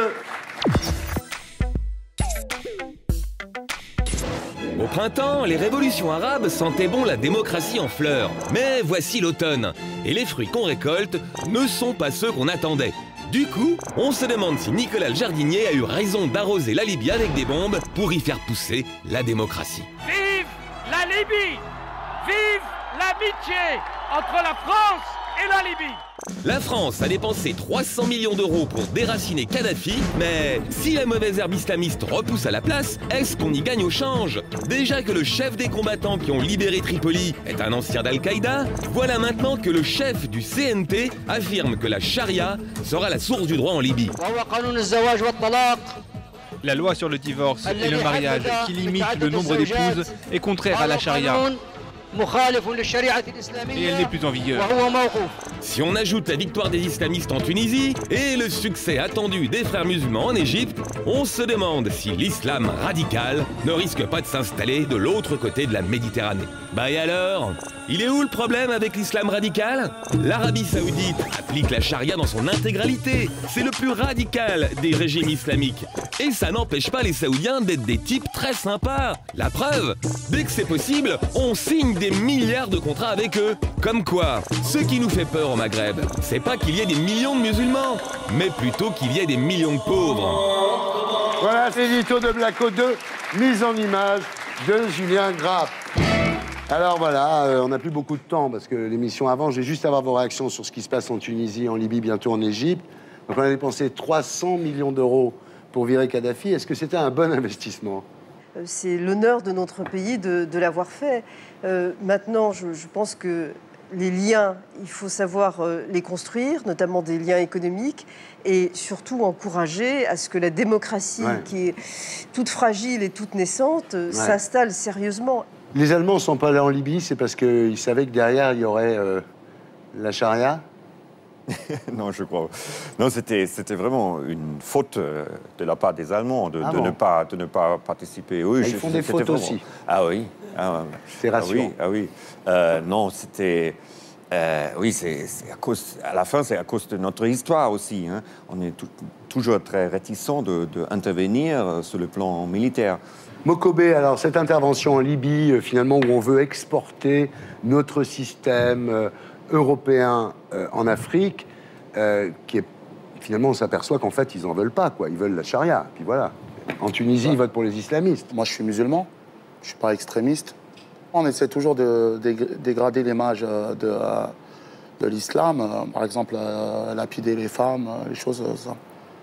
Au printemps, les révolutions arabes sentaient bon la démocratie en fleurs. Mais voici l'automne, et les fruits qu'on récolte ne sont pas ceux qu'on attendait. Du coup, on se demande si Nicolas le jardinier a eu raison d'arroser la Libye avec des bombes pour y faire pousser la démocratie. Vive la Libye! Vive l'amitié entre la France et la Libye! La France a dépensé 300 millions d'euros pour déraciner Kadhafi, mais si la mauvaise herbe islamiste repousse à la place, est-ce qu'on y gagne au change? Déjà que le chef des combattants qui ont libéré Tripoli est un ancien d'Al-Qaïda, voilà maintenant que le chef du CNT affirme que la charia sera la source du droit en Libye. La loi sur le divorce et le mariage qui limite le nombre d'épouses est contraire à la charia. Et elle n'est plus en vigueur. Si on ajoute la victoire des islamistes en Tunisie et le succès attendu des frères musulmans en Égypte, on se demande si l'islam radical ne risque pas de s'installer de l'autre côté de la Méditerranée. Bah et alors? Il est où le problème avec l'islam radical? L'Arabie Saoudite applique la charia dans son intégralité. C'est le plus radical des régimes islamiques. Et ça n'empêche pas les Saoudiens d'être des types très sympas. La preuve, dès que c'est possible, on signe des milliards de contrats avec eux. Comme quoi, ce qui nous fait peur au Maghreb, c'est pas qu'il y ait des millions de musulmans, mais plutôt qu'il y ait des millions de pauvres. Voilà, c'est l'édito de Blacko 2, mise en image de Julien Grappe. Alors voilà, on n'a plus beaucoup de temps parce que l'émission avance. Je vais juste avoir vos réactions sur ce qui se passe en Tunisie, en Libye, bientôt en Égypte. Donc on a dépensé 300 millions d'euros pour virer Kadhafi. Est-ce que c'était un bon investissement? C'est l'honneur de notre pays de l'avoir fait. Maintenant, je pense que les liens, il faut savoir les construire, notamment des liens économiques, et surtout encourager à ce que la démocratie, qui est toute fragile et toute naissante, s'installe sérieusement. Les Allemands ne sont pas allés en Libye, c'est parce qu'ils savaient que derrière, il y aurait la charia? Non, je crois. Non, c'était vraiment une faute de la part des Allemands de ne pas participer. Oui, ils font des fautes vraiment... aussi. Ah oui. C'est rassurant. Ah oui. Non, c'était... oui, c'est à cause... À la fin, c'est à cause de notre histoire aussi. Hein. On est toujours très réticents d'intervenir sur le plan militaire. Mokobé, alors cette intervention en Libye, finalement, où on veut exporter notre système européen en Afrique, qui est, finalement, on s'aperçoit qu'en fait, ils n'en veulent pas, quoi. Ils veulent la charia, puis voilà. En Tunisie, ils votent pour les islamistes. Moi, je suis musulman, je ne suis pas extrémiste. On essaie toujours de dégrader l'image de l'islam. Par exemple, lapider les femmes, les choses,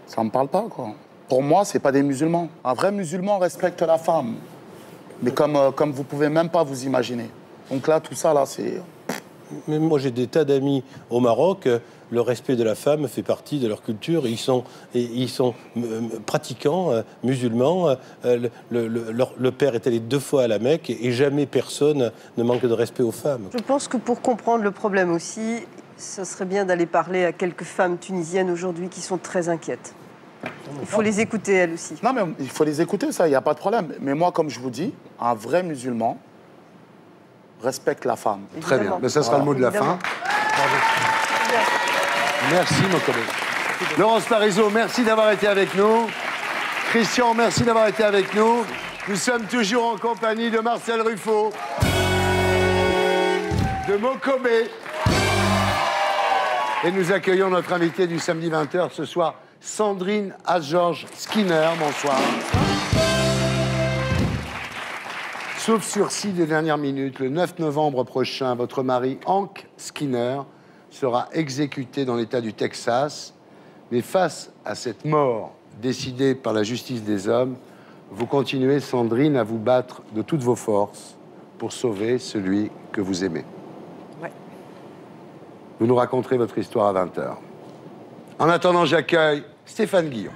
ça ne me parle pas, quoi. Pour moi, ce n'est pas des musulmans. Un vrai musulman respecte la femme. Mais comme vous ne pouvez même pas vous imaginer. Donc là, tout ça, là, c'est... Mais moi, j'ai des tas d'amis au Maroc. Le respect de la femme fait partie de leur culture. Ils sont pratiquants, musulmans. Le père est allé 2 fois à la Mecque et jamais personne ne manque de respect aux femmes. Je pense que pour comprendre le problème aussi, ce serait bien d'aller parler à quelques femmes tunisiennes aujourd'hui qui sont très inquiètes. Il faut les écouter, elles aussi. Non, mais il faut les écouter, ça, il n'y a pas de problème. Mais moi, comme je vous dis, un vrai musulman respecte la femme. Très bien, mais ça sera le mot de la fin. Merci, Mokobé. Laurence Parisot, merci d'avoir été avec nous. Christian, merci d'avoir été avec nous. Nous sommes toujours en compagnie de Marcel Ruffo, de Mokobé. Et nous accueillons notre invité du samedi 20h ce soir, Sandrine Asgeorges Skinner. Bonsoir. Sauf sursis des dernières minutes, le 9 novembre prochain, votre mari, Hank Skinner, sera exécuté dans l'État du Texas. Mais face à cette mort décidée par la justice des hommes, vous continuez, Sandrine, à vous battre de toutes vos forces pour sauver celui que vous aimez. Ouais. Vous nous raconterez votre histoire à 20h. En attendant, j'accueille Stéphane Guillon.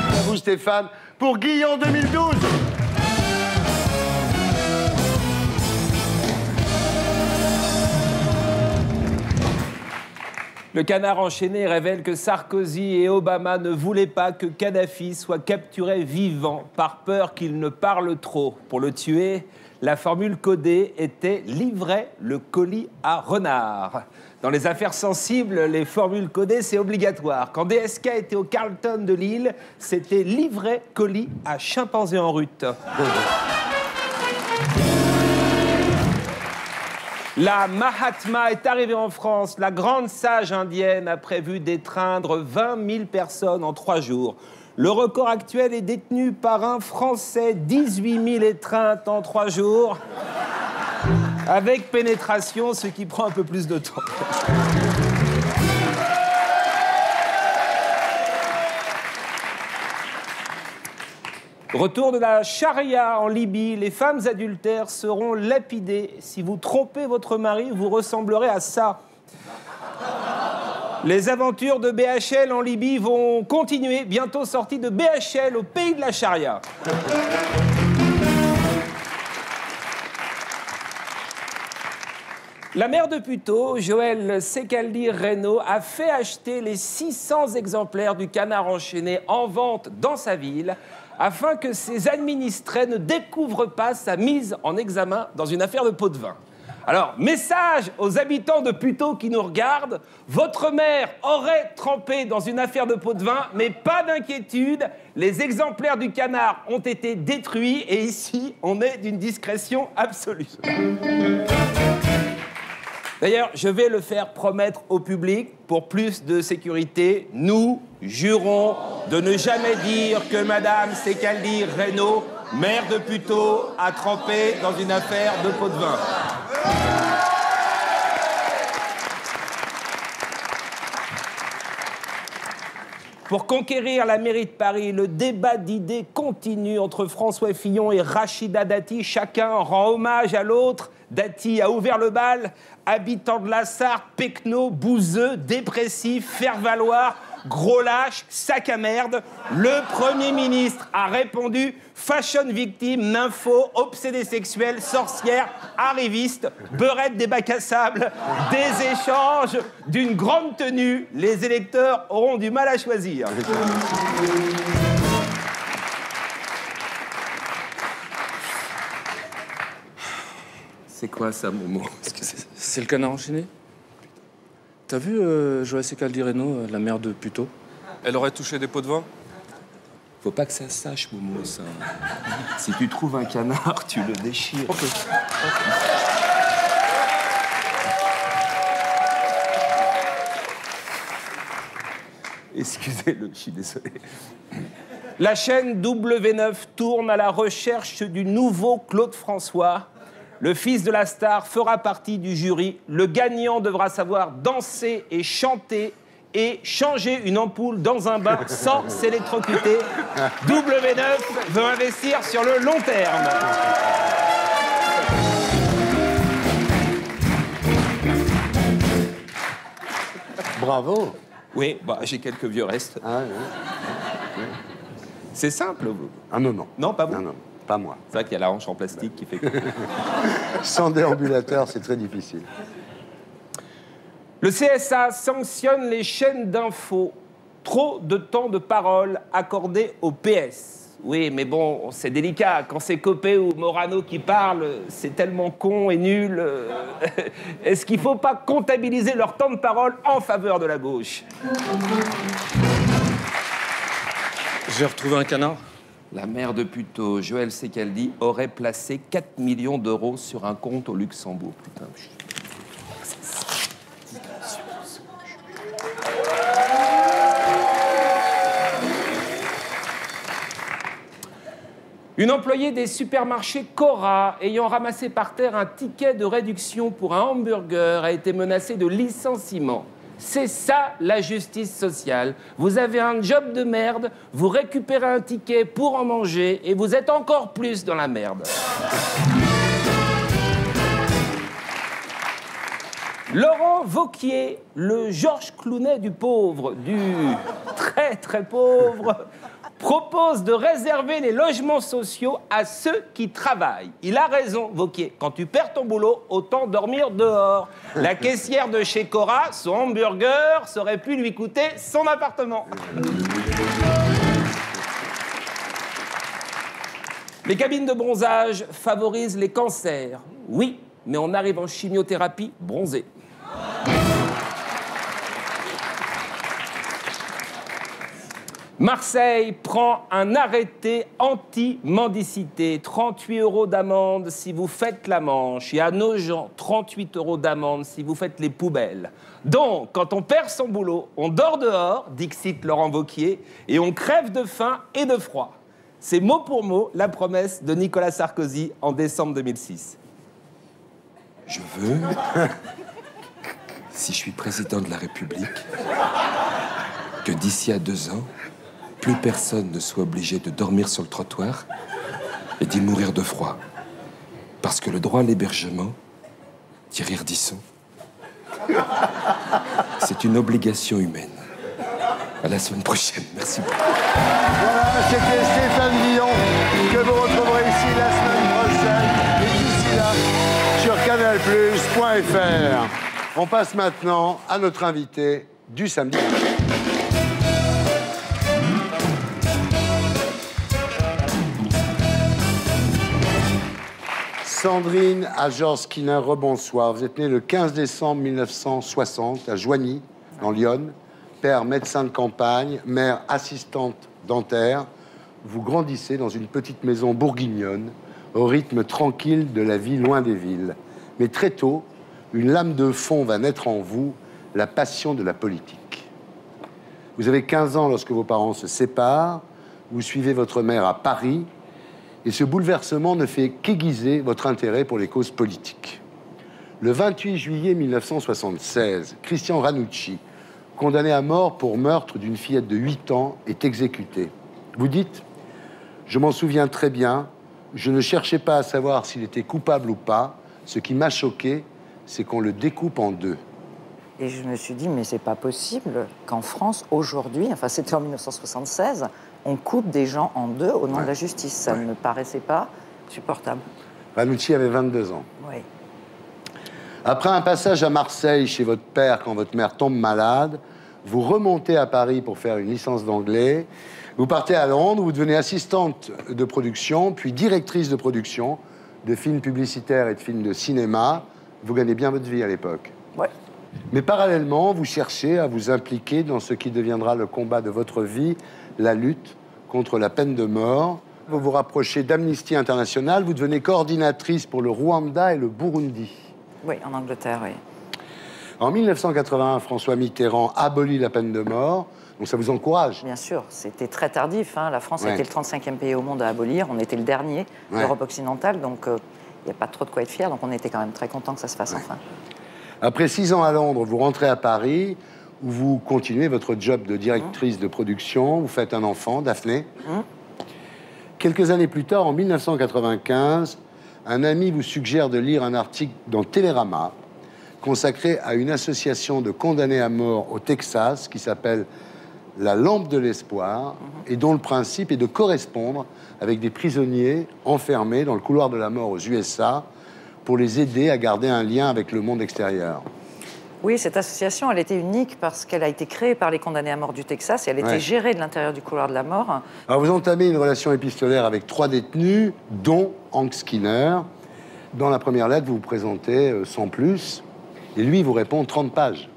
À vous, Stéphane, pour Guillon 2012. Le Canard enchaîné révèle que Sarkozy et Obama ne voulaient pas que Kadhafi soit capturé vivant par peur qu'il ne parle trop. Pour le tuer, la formule codée était « livrer le colis à renard ». Dans les affaires sensibles, les formules codées, c'est obligatoire. Quand DSK était au Carlton de Lille, c'était « livrer colis à chimpanzé en rute ». La Mahatma est arrivée en France. La grande sage indienne a prévu d'étreindre 20 000 personnes en 3 jours. Le record actuel est détenu par un Français, 18 000 étreintes en 3 jours, avec pénétration, ce qui prend un peu plus de temps. Retour de la charia en Libye, les femmes adultères seront lapidées. Si vous trompez votre mari, vous ressemblerez à ça. Les aventures de BHL en Libye vont continuer, bientôt sortie de BHL au pays de la charia. La maire de Puteaux, Joëlle Secaldi-Reynaud, a fait acheter les 600 exemplaires du Canard enchaîné en vente dans sa ville, afin que ses administrés ne découvrent pas sa mise en examen dans une affaire de pot de vin. Alors, message aux habitants de Puteaux qui nous regardent, votre mère aurait trempé dans une affaire de pot de vin, mais pas d'inquiétude, les exemplaires du Canard ont été détruits et ici, on est d'une discrétion absolue. D'ailleurs, je vais le faire promettre au public, pour plus de sécurité, nous jurons de ne jamais dire que Madame Secaldi-Reynaud, maire de Puteaux, a trempé dans une affaire de pot de vin. Pour conquérir la mairie de Paris, le débat d'idées continue entre François Fillon et Rachida Dati. Chacun rend hommage à l'autre. Dati a ouvert le bal. Habitant de la Sarthe, pecno, bouseux, dépressif, faire-valoir, gros lâche, sac à merde. Le Premier ministre a répondu fashion victime, nympho, obsédé sexuel, sorcière, arriviste, beurette des bacs à sable, des échanges, d'une grande tenue. Les électeurs auront du mal à choisir. C'est quoi ça, Momo? C'est le Canard enchaîné? T'as vu Joëlle Secaldi-Reynaud, la mère de Puteaux? Elle aurait touché des pots de vin? Faut pas que ça se sache, Momo, ça. Si tu trouves un canard, tu le déchires. Ok. Excusez-le, je suis désolé. La chaîne W9 tourne à la recherche du nouveau Claude François. Le fils de la star fera partie du jury. Le gagnant devra savoir danser et chanter et changer une ampoule dans un bain sans s'électrocuter. W9 veut investir sur le long terme. Bravo. Oui, bah, j'ai quelques vieux restes. Ah, oui. C'est simple. Ah non, non. Non, pas vous. Non, non, pas moi. C'est vrai qu'il y a la hanche en plastique qui fait que... Sans déambulateur, c'est très difficile. Le CSA sanctionne les chaînes d'infos. Trop de temps de parole accordé au PS. Oui, mais bon, c'est délicat. Quand c'est Copé ou Morano qui parlent, c'est tellement con et nul. Est-ce qu'il ne faut pas comptabiliser leur temps de parole en faveur de la gauche? J'ai retrouvé un canard. La mère de Puteaux, Joël Secaldi, aurait placé 4 millions d'euros sur un compte au Luxembourg. Putain, Une employée des supermarchés Cora, ayant ramassé par terre un ticket de réduction pour un hamburger, a été menacée de licenciement. C'est ça, la justice sociale. Vous avez un job de merde, vous récupérez un ticket pour en manger et vous êtes encore plus dans la merde. Laurent Wauquiez, le Georges Clooney du pauvre, du très très pauvre, propose de réserver les logements sociaux à ceux qui travaillent. Il a raison, Wauquiez. Quand tu perds ton boulot, autant dormir dehors. La caissière de chez Cora, son hamburger, ça aurait pu lui coûter son appartement. Les cabines de bronzage favorisent les cancers. Oui, mais on arrive en chimiothérapie bronzé. Marseille prend un arrêté anti-mendicité. 38 € d'amende si vous faites la Manche. Et à Nogent, 38 € d'amende si vous faites les poubelles. Donc, quand on perd son boulot, on dort dehors, dixit Laurent Wauquiez, et on crève de faim et de froid. C'est mot pour mot la promesse de Nicolas Sarkozy en décembre 2006. Je veux, si je suis président de la République, que d'ici à 2 ans, plus personne ne soit obligé de dormir sur le trottoir et d'y mourir de froid. Parce que le droit à l'hébergement, Thierry Ardisson, c'est une obligation humaine. À la semaine prochaine. Merci beaucoup. Voilà, c'était Stéphane Dion, que vous retrouverez ici la semaine prochaine. Et d'ici là, sur canalplus.fr. On passe maintenant à notre invité du samedi. Sandrine Ajor-Skinner, rebonsoir. Vous êtes née le 15 décembre 1960 à Joigny, dans l'Yonne. Père médecin de campagne, mère assistante dentaire. Vous grandissez dans une petite maison bourguignonne, au rythme tranquille de la vie loin des villes. Mais très tôt, une lame de fond va naître en vous, la passion de la politique. Vous avez 15 ans lorsque vos parents se séparent. Vous suivez votre mère à Paris. Et ce bouleversement ne fait qu'aiguiser votre intérêt pour les causes politiques. Le 28 juillet 1976, Christian Ranucci, condamné à mort pour meurtre d'une fillette de 8 ans, est exécuté. Vous dites « Je m'en souviens très bien, je ne cherchais pas à savoir s'il était coupable ou pas. Ce qui m'a choqué, c'est qu'on le découpe en deux. » Et je me suis dit, mais c'est pas possible qu'en France, aujourd'hui, enfin c'était en 1976, on coupe des gens en deux au nom de la justice. Ça ne me paraissait pas supportable. Ranucci avait 22 ans. Oui. Après un passage à Marseille chez votre père quand votre mère tombe malade, vous remontez à Paris pour faire une licence d'anglais. Vous partez à Londres, vous devenez assistante de production, puis directrice de production de films publicitaires et de films de cinéma. Vous gagnez bien votre vie à l'époque. Oui. Mais parallèlement, vous cherchez à vous impliquer dans ce qui deviendra le combat de votre vie, la lutte contre la peine de mort. Vous vous rapprochez d'Amnesty International, vous devenez coordinatrice pour le Rwanda et le Burundi. Oui, en Angleterre, oui. En 1981, François Mitterrand abolit la peine de mort, donc ça vous encourage? Bien sûr, c'était très tardif. Hein. La France était le 35e pays au monde à abolir, on était le dernier d'Europe occidentale, donc il n'y a pas trop de quoi être fier, donc on était quand même très content que ça se fasse enfin. Après 6 ans à Londres, vous rentrez à Paris, où vous continuez votre job de directrice de production, vous faites un enfant, Daphné. Quelques années plus tard, en 1995, un ami vous suggère de lire un article dans Télérama consacré à une association de condamnés à mort au Texas qui s'appelle La Lampe de l'Espoir et dont le principe est de correspondre avec des prisonniers enfermés dans le couloir de la mort aux USA pour les aider à garder un lien avec le monde extérieur. Oui, cette association, elle était unique parce qu'elle a été créée par les condamnés à mort du Texas et elle était gérée de l'intérieur du couloir de la mort. Alors vous entamez une relation épistolaire avec 3 détenus, dont Hank Skinner. Dans la première lettre, vous vous présentez sans plus, et lui, il vous répond 30 pages.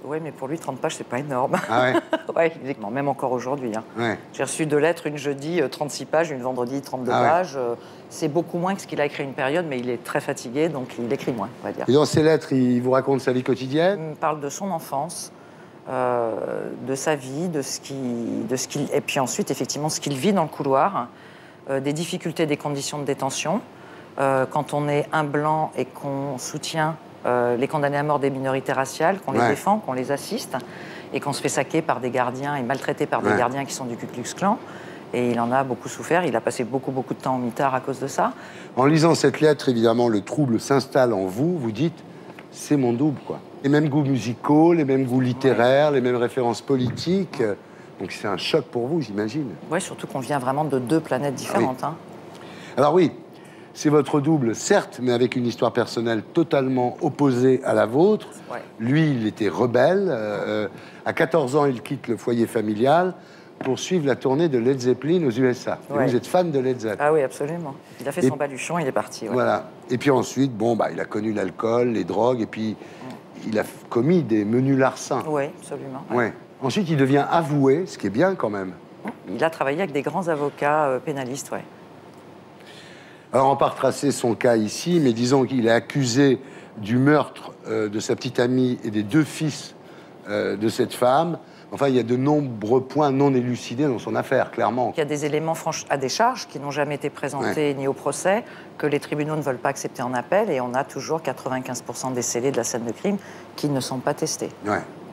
Oui, mais pour lui, 30 pages, c'est pas énorme. Ah ouais? Ouais, même encore aujourd'hui. Hein. Ouais. J'ai reçu 2 lettres, une jeudi, 36 pages, une vendredi, 32 Ah ouais. pages. C'est beaucoup moins que ce qu'il a écrit une période, mais il est très fatigué, donc il écrit moins, on va dire. Et dans ces lettres, il vous raconte sa vie quotidienne? Il me parle de son enfance, de sa vie, et puis ensuite, effectivement, ce qu'il vit dans le couloir, des difficultés des conditions de détention. Quand on est un blanc et qu'on soutient les condamnés à mort des minorités raciales, qu'on les défend, qu'on les assiste, et qu'on se fait saquer par des gardiens et maltraiter par des gardiens qui sont du Ku Klux Klan. Et il en a beaucoup souffert. Il a passé beaucoup de temps en mitard à cause de ça. En lisant cette lettre, évidemment, le trouble s'installe en vous. Vous dites, c'est mon double, quoi. Les mêmes goûts musicaux, les mêmes goûts littéraires, les mêmes références politiques. Donc c'est un choc pour vous, j'imagine. Oui, surtout qu'on vient vraiment de 2 planètes différentes. Oui. Hein. Alors oui, c'est votre double, certes, mais avec une histoire personnelle totalement opposée à la vôtre. Ouais. Lui, il était rebelle. À 14 ans, il quitte le foyer familial pour suivre la tournée de Led Zeppelin aux USA. Et vous êtes fan de Led Zeppelin. Ah oui, absolument. Il a fait son baluchon, il est parti. Ouais. Voilà. Et puis ensuite, bon, il a connu l'alcool, les drogues, et puis il a commis des menus larcins. Oui, absolument. Ouais. Ensuite, il devient avoué, ce qui est bien quand même. Il a travaillé avec des grands avocats pénalistes, oui. Alors, on va pas retracer son cas ici, mais disons qu'il est accusé du meurtre de sa petite amie et des 2 fils de cette femme. Enfin, il y a de nombreux points non élucidés dans son affaire, clairement. Il y a des éléments à décharge qui n'ont jamais été présentés ni au procès, que les tribunaux ne veulent pas accepter en appel, et on a toujours 95% des scellés de la scène de crime qui ne sont pas testés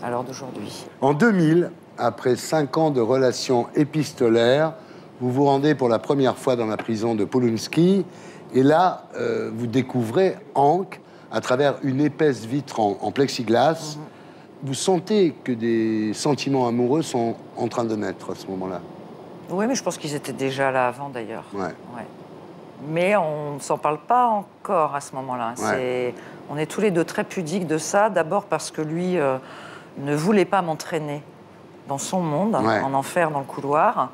à l'heure d'aujourd'hui. En 2000, après 5 ans de relations épistolaires, vous vous rendez pour la première fois dans la prison de Polunsky, et là, vous découvrez Hank à travers une épaisse vitre en plexiglas. Vous sentez que des sentiments amoureux sont en train de naître à ce moment-là? Oui, mais je pense qu'ils étaient déjà là avant, d'ailleurs. Ouais. Mais on ne s'en parle pas encore à ce moment-là. On est tous les 2 très pudiques de ça. D'abord parce que lui ne voulait pas m'entraîner dans son monde, en enfer dans le couloir.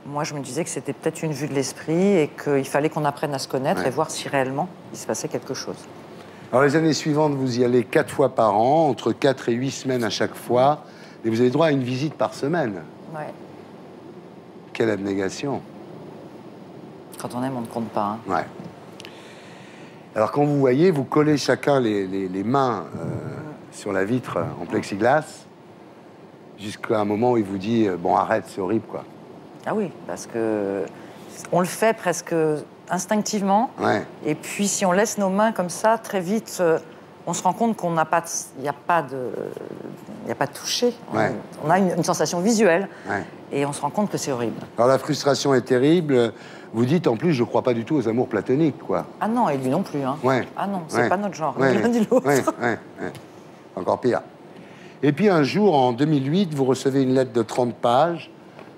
Moi, je me disais que c'était peut-être une vue de l'esprit et qu'il fallait qu'on apprenne à se connaître et voir si réellement il se passait quelque chose. Alors, les années suivantes, vous y allez 4 fois par an, entre 4 et 8 semaines à chaque fois, et vous avez droit à une visite par semaine. Ouais. Quelle abnégation. Quand on aime, on ne compte pas. Hein. Ouais. Alors, quand vous voyez, vous collez chacun les mains sur la vitre en plexiglas, jusqu'à un moment où il vous dit « Bon, arrête, c'est horrible, quoi ». Ah oui, parce que on le fait presque instinctivement. Et puis, si on laisse nos mains comme ça, très vite, on se rend compte qu'on n'a pas, il n'y a pas de toucher. On a une sensation visuelle. Et on se rend compte que c'est horrible. Alors, la frustration est terrible. Vous dites, en plus, je ne crois pas du tout aux amours platoniques, quoi. Ah non, et lui non plus. Hein. Ah non, c'est pas notre genre, ni l'un ni l'autre. Encore pire. Et puis, un jour, en 2008, vous recevez une lettre de 30 pages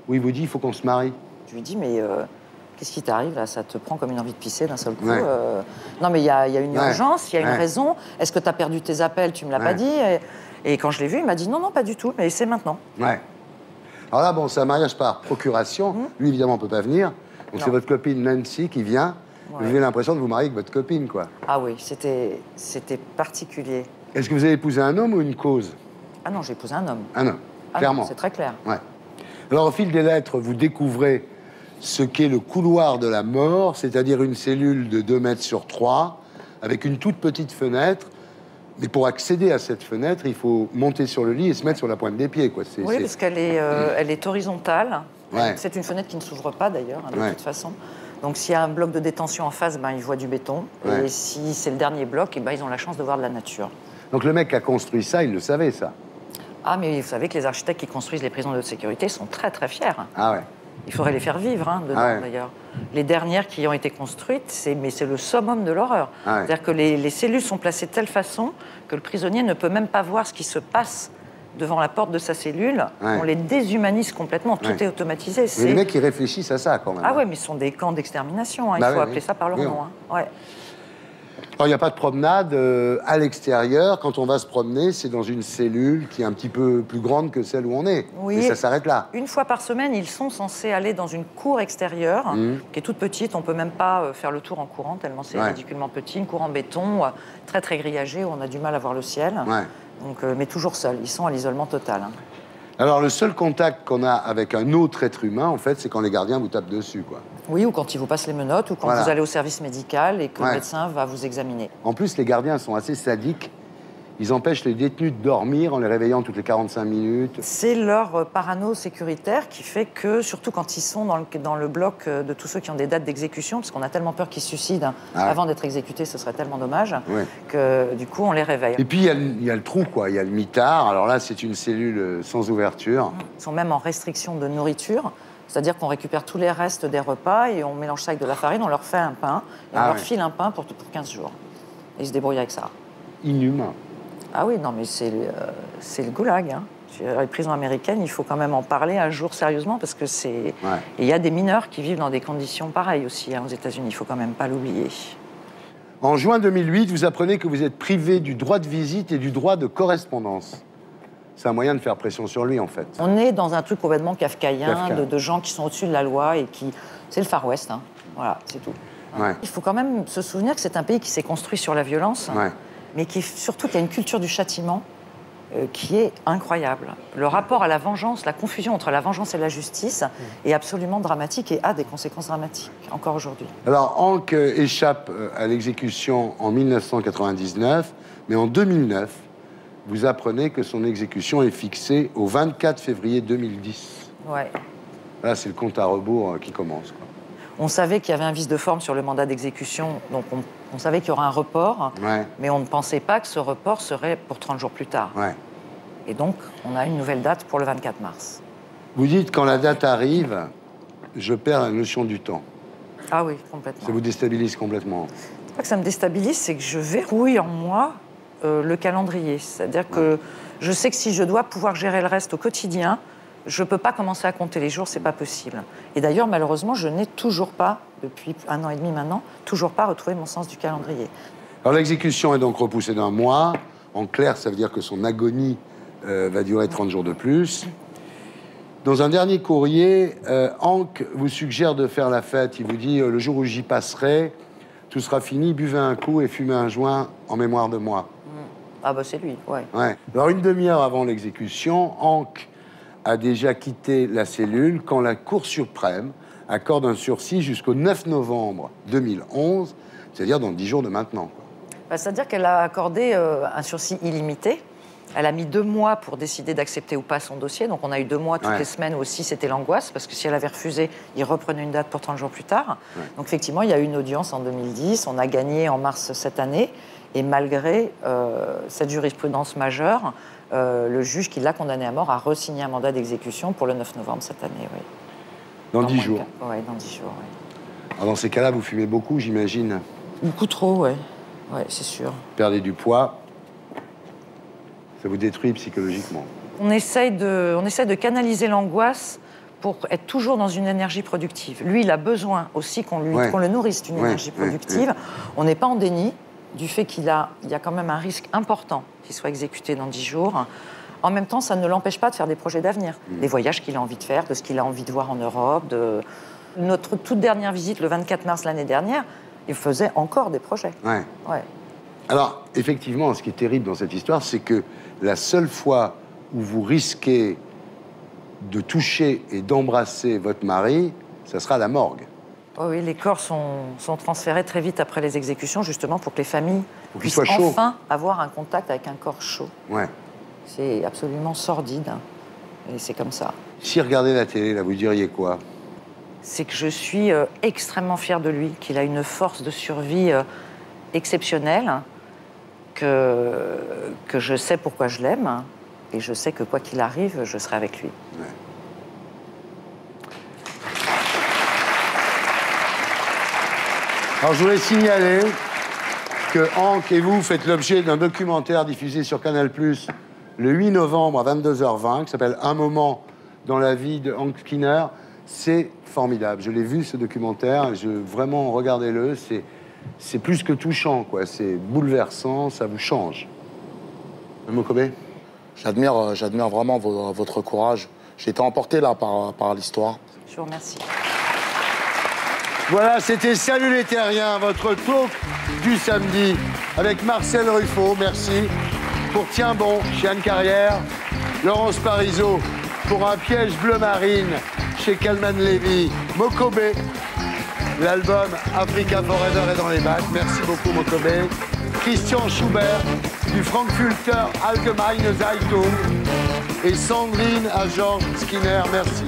où il vous dit, il faut qu'on se marie. Je lui dis, mais qu'est-ce qui t'arrive, là? Ça te prend comme une envie de pisser d'un seul coup. Non, mais il y a une urgence, il y a une raison. Est-ce que tu as perdu tes appels? Tu me l'as pas dit. Et quand je l'ai vu, il m'a dit, non, pas du tout, mais c'est maintenant. Alors là, bon, c'est un mariage par procuration. Lui, évidemment, on ne peut pas venir. Donc, c'est votre copine Nancy qui vient. Vous avez l'impression de vous marier avec votre copine, quoi. Ah oui, c'était particulier. Est-ce que vous avez épousé un homme ou une cause? Ah non, j'ai épousé un homme. Un homme, clairement. C'est très clair. Alors, au fil des lettres, vous découvrez ce qu'est le couloir de la mort, c'est-à-dire une cellule de 2 mètres sur 3, avec une toute petite fenêtre. Mais pour accéder à cette fenêtre, il faut monter sur le lit et se mettre sur la pointe des pieds, quoi. Oui, parce qu'elle est, elle est horizontale. C'est une fenêtre qui ne s'ouvre pas, d'ailleurs, de toute façon. Donc, s'il y a un bloc de détention en face, ils voient du béton. Et si c'est le dernier bloc, ils ont la chance de voir de la nature. Donc, le mec qui a construit ça, il le savait, ça? Ah, mais vous savez que les architectes qui construisent les prisons de haute sécurité sont très très fiers. Ah ouais. Il faudrait les faire vivre, hein, dedans, d'ailleurs. Les dernières qui ont été construites, c'est le summum de l'horreur. C'est-à-dire que les cellules sont placées de telle façon que le prisonnier ne peut même pas voir ce qui se passe devant la porte de sa cellule. On les déshumanise complètement, tout est automatisé. Mais les mecs, ils réfléchissent à ça, quand même. Ah ouais, mais ce sont des camps d'extermination, hein. Il faut appeler ça par leur nom. Hein. Ouais. Alors, il n'y a pas de promenade à l'extérieur. Quand on va se promener, c'est dans une cellule qui est un petit peu plus grande que celle où on est. Oui. Et ça s'arrête là. Une fois par semaine, ils sont censés aller dans une cour extérieure, qui est toute petite. On ne peut même pas faire le tour en courant, tellement c'est ridiculement petit. Une cour en béton, très très grillagée, où on a du mal à voir le ciel. Donc, mais toujours seuls. Ils sont à l'isolement total. Hein. Alors, le seul contact qu'on a avec un autre être humain, en fait, c'est quand les gardiens vous tapent dessus, quoi. Oui, ou quand ils vous passent les menottes, ou quand vous allez au service médical et que le médecin va vous examiner. En plus, les gardiens sont assez sadiques. Ils empêchent les détenus de dormir en les réveillant toutes les 45 minutes. C'est leur parano sécuritaire qui fait que, surtout quand ils sont dans le bloc de tous ceux qui ont des dates d'exécution, parce qu'on a tellement peur qu'ils se suicident avant d'être exécutés, ce serait tellement dommage, que du coup, on les réveille. Et puis, il y a le trou, quoi. Il y a le mitard. Alors là, c'est une cellule sans ouverture. Ils sont même en restriction de nourriture. C'est-à-dire qu'on récupère tous les restes des repas et on mélange ça avec de la farine, on leur fait un pain, et on leur file un pain pour 15 jours. Et ils se débrouillent avec ça. Inhumain. Ah oui, non, mais c'est le goulag. Hein. Les prisons américaines, il faut quand même en parler un jour sérieusement, parce que c'est... Et il y a des mineurs qui vivent dans des conditions pareilles aussi, hein, aux États-Unis, il ne faut quand même pas l'oublier. En juin 2008, vous apprenez que vous êtes privé du droit de visite et du droit de correspondance. C'est un moyen de faire pression sur lui, en fait. On est dans un truc complètement kafkaïen, de gens qui sont au-dessus de la loi et qui... C'est le Far West, hein. Voilà, c'est tout. Il faut quand même se souvenir que c'est un pays qui s'est construit sur la violence, mais surtout qui a une culture du châtiment qui est incroyable. Le rapport à la vengeance, la confusion entre la vengeance et la justice est absolument dramatique et a des conséquences dramatiques, encore aujourd'hui. Alors, Hank échappe à l'exécution en 1999, mais en 2009, vous apprenez que son exécution est fixée au 24 février 2010. Ouais. Là, c'est le compte à rebours qui commence, quoi. On savait qu'il y avait un vice de forme sur le mandat d'exécution, donc on savait qu'il y aurait un report, mais on ne pensait pas que ce report serait pour 30 jours plus tard. Et donc, on a une nouvelle date pour le 24 mars. Vous dites, quand la date arrive, je perds la notion du temps. Ah oui, complètement. Ça vous déstabilise complètement. C'est pas que ça me déstabilise, c'est que je verrouille en moi le calendrier. C'est-à-dire que je sais que si je dois pouvoir gérer le reste au quotidien, je ne peux pas commencer à compter les jours, c'est pas possible. Et d'ailleurs, malheureusement, je n'ai toujours pas, depuis 1 an et demi maintenant, toujours pas retrouvé mon sens du calendrier. Alors l'exécution est donc repoussée d'1 mois. En clair, ça veut dire que son agonie va durer 30 jours de plus. Dans un dernier courrier, Hank vous suggère de faire la fête. Il vous dit, le jour où j'y passerai, tout sera fini, buvez un coup et fumez un joint en mémoire de moi. Ah bah c'est lui, ouais. Alors une demi-heure avant l'exécution, Hank a déjà quitté la cellule quand la Cour suprême accorde un sursis jusqu'au 9 novembre 2011, c'est-à-dire dans 10 jours de maintenant, quoi. Bah, c'est-à-dire qu'elle a accordé un sursis illimité. Elle a mis 2 mois pour décider d'accepter ou pas son dossier. Donc on a eu 2 mois toutes les semaines aussi, c'était l'angoisse, parce que si elle avait refusé, il reprenait une date pour 30 jours plus tard. Donc effectivement, il y a eu une audience en 2010, on a gagné en mars cette année, et malgré cette jurisprudence majeure, le juge qui l'a condamné à mort a re-signé un mandat d'exécution pour le 9 novembre cette année, oui. Dans 10 jours. Oui, dans 10 jours, oui. Alors dans ces cas-là, vous fumez beaucoup, j'imagine. Beaucoup trop, oui. Oui, c'est sûr. Perdez du poids. Ça vous détruit psychologiquement. On essaye de canaliser l'angoisse pour être toujours dans une énergie productive. Lui, il a besoin aussi qu'on le nourrisse d'une énergie productive. On n'est pas en déni du fait il y a quand même un risque important qu'il soit exécuté dans 10 jours. En même temps, ça ne l'empêche pas de faire des projets d'avenir. Des voyages qu'il a envie de faire, de ce qu'il a envie de voir en Europe. Notre toute dernière visite, le 24 mars l'année dernière, il faisait encore des projets. Alors, effectivement, ce qui est terrible dans cette histoire, c'est que la seule fois où vous risquez de toucher et d'embrasser votre mari, ça sera à la morgue. Oh oui, les corps sont transférés très vite après les exécutions, justement pour que les familles puissent chaud. Enfin avoir un contact avec un corps chaud. C'est absolument sordide, et c'est comme ça. Si regardez la télé, là, vous diriez quoi? C'est que je suis extrêmement fière de lui, qu'il a une force de survie exceptionnelle, que je sais pourquoi je l'aime, Et je sais que quoi qu'il arrive, je serai avec lui. Ouais. Alors je voulais signaler que Hank et vous faites l'objet d'un documentaire diffusé sur Canal+ le 8 novembre à 22h20 qui s'appelle « Un moment dans la vie de Hank Skinner ». C'est formidable. Je l'ai vu, ce documentaire. Vraiment, regardez-le. C'est plus que touchant, quoi. C'est bouleversant, ça vous change. Mokobe ? J'admire vraiment votre courage. J'ai été emporté là par l'histoire. Je vous remercie. Voilà, c'était Salut les Terriens, votre talk du samedi avec Marcel Ruffo, merci. Pour Tiens bon, chez Anne Carrière. Laurence Parisot, pour Un piège bleu marine, chez Calman Levy. Mokobe, l'album Africa Forever est dans les bacs. Merci beaucoup, Mokobe. Christian Schubert, du Frankfurter Allgemeine Zeitung. Et Sandrine à Georges Skinner, merci.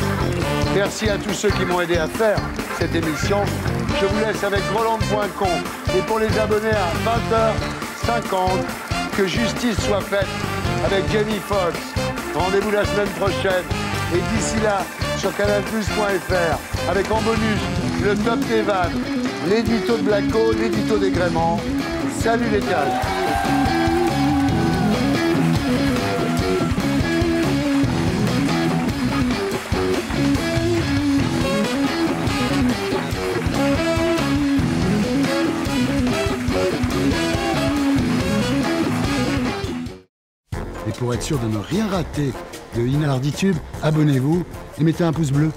Merci à tous ceux qui m'ont aidé à faire cette émission. Je vous laisse avec Roland.com. Et pour les abonnés à 20h50, que justice soit faite avec Jamie Foxx. Rendez-vous la semaine prochaine. Et d'ici là, sur canalplus.fr, avec en bonus le top des vannes, l'édito de Blacko, l'édito des Gréments. Salut les cages. Et pour être sûr de ne rien rater de Inarditube, abonnez-vous et mettez un pouce bleu.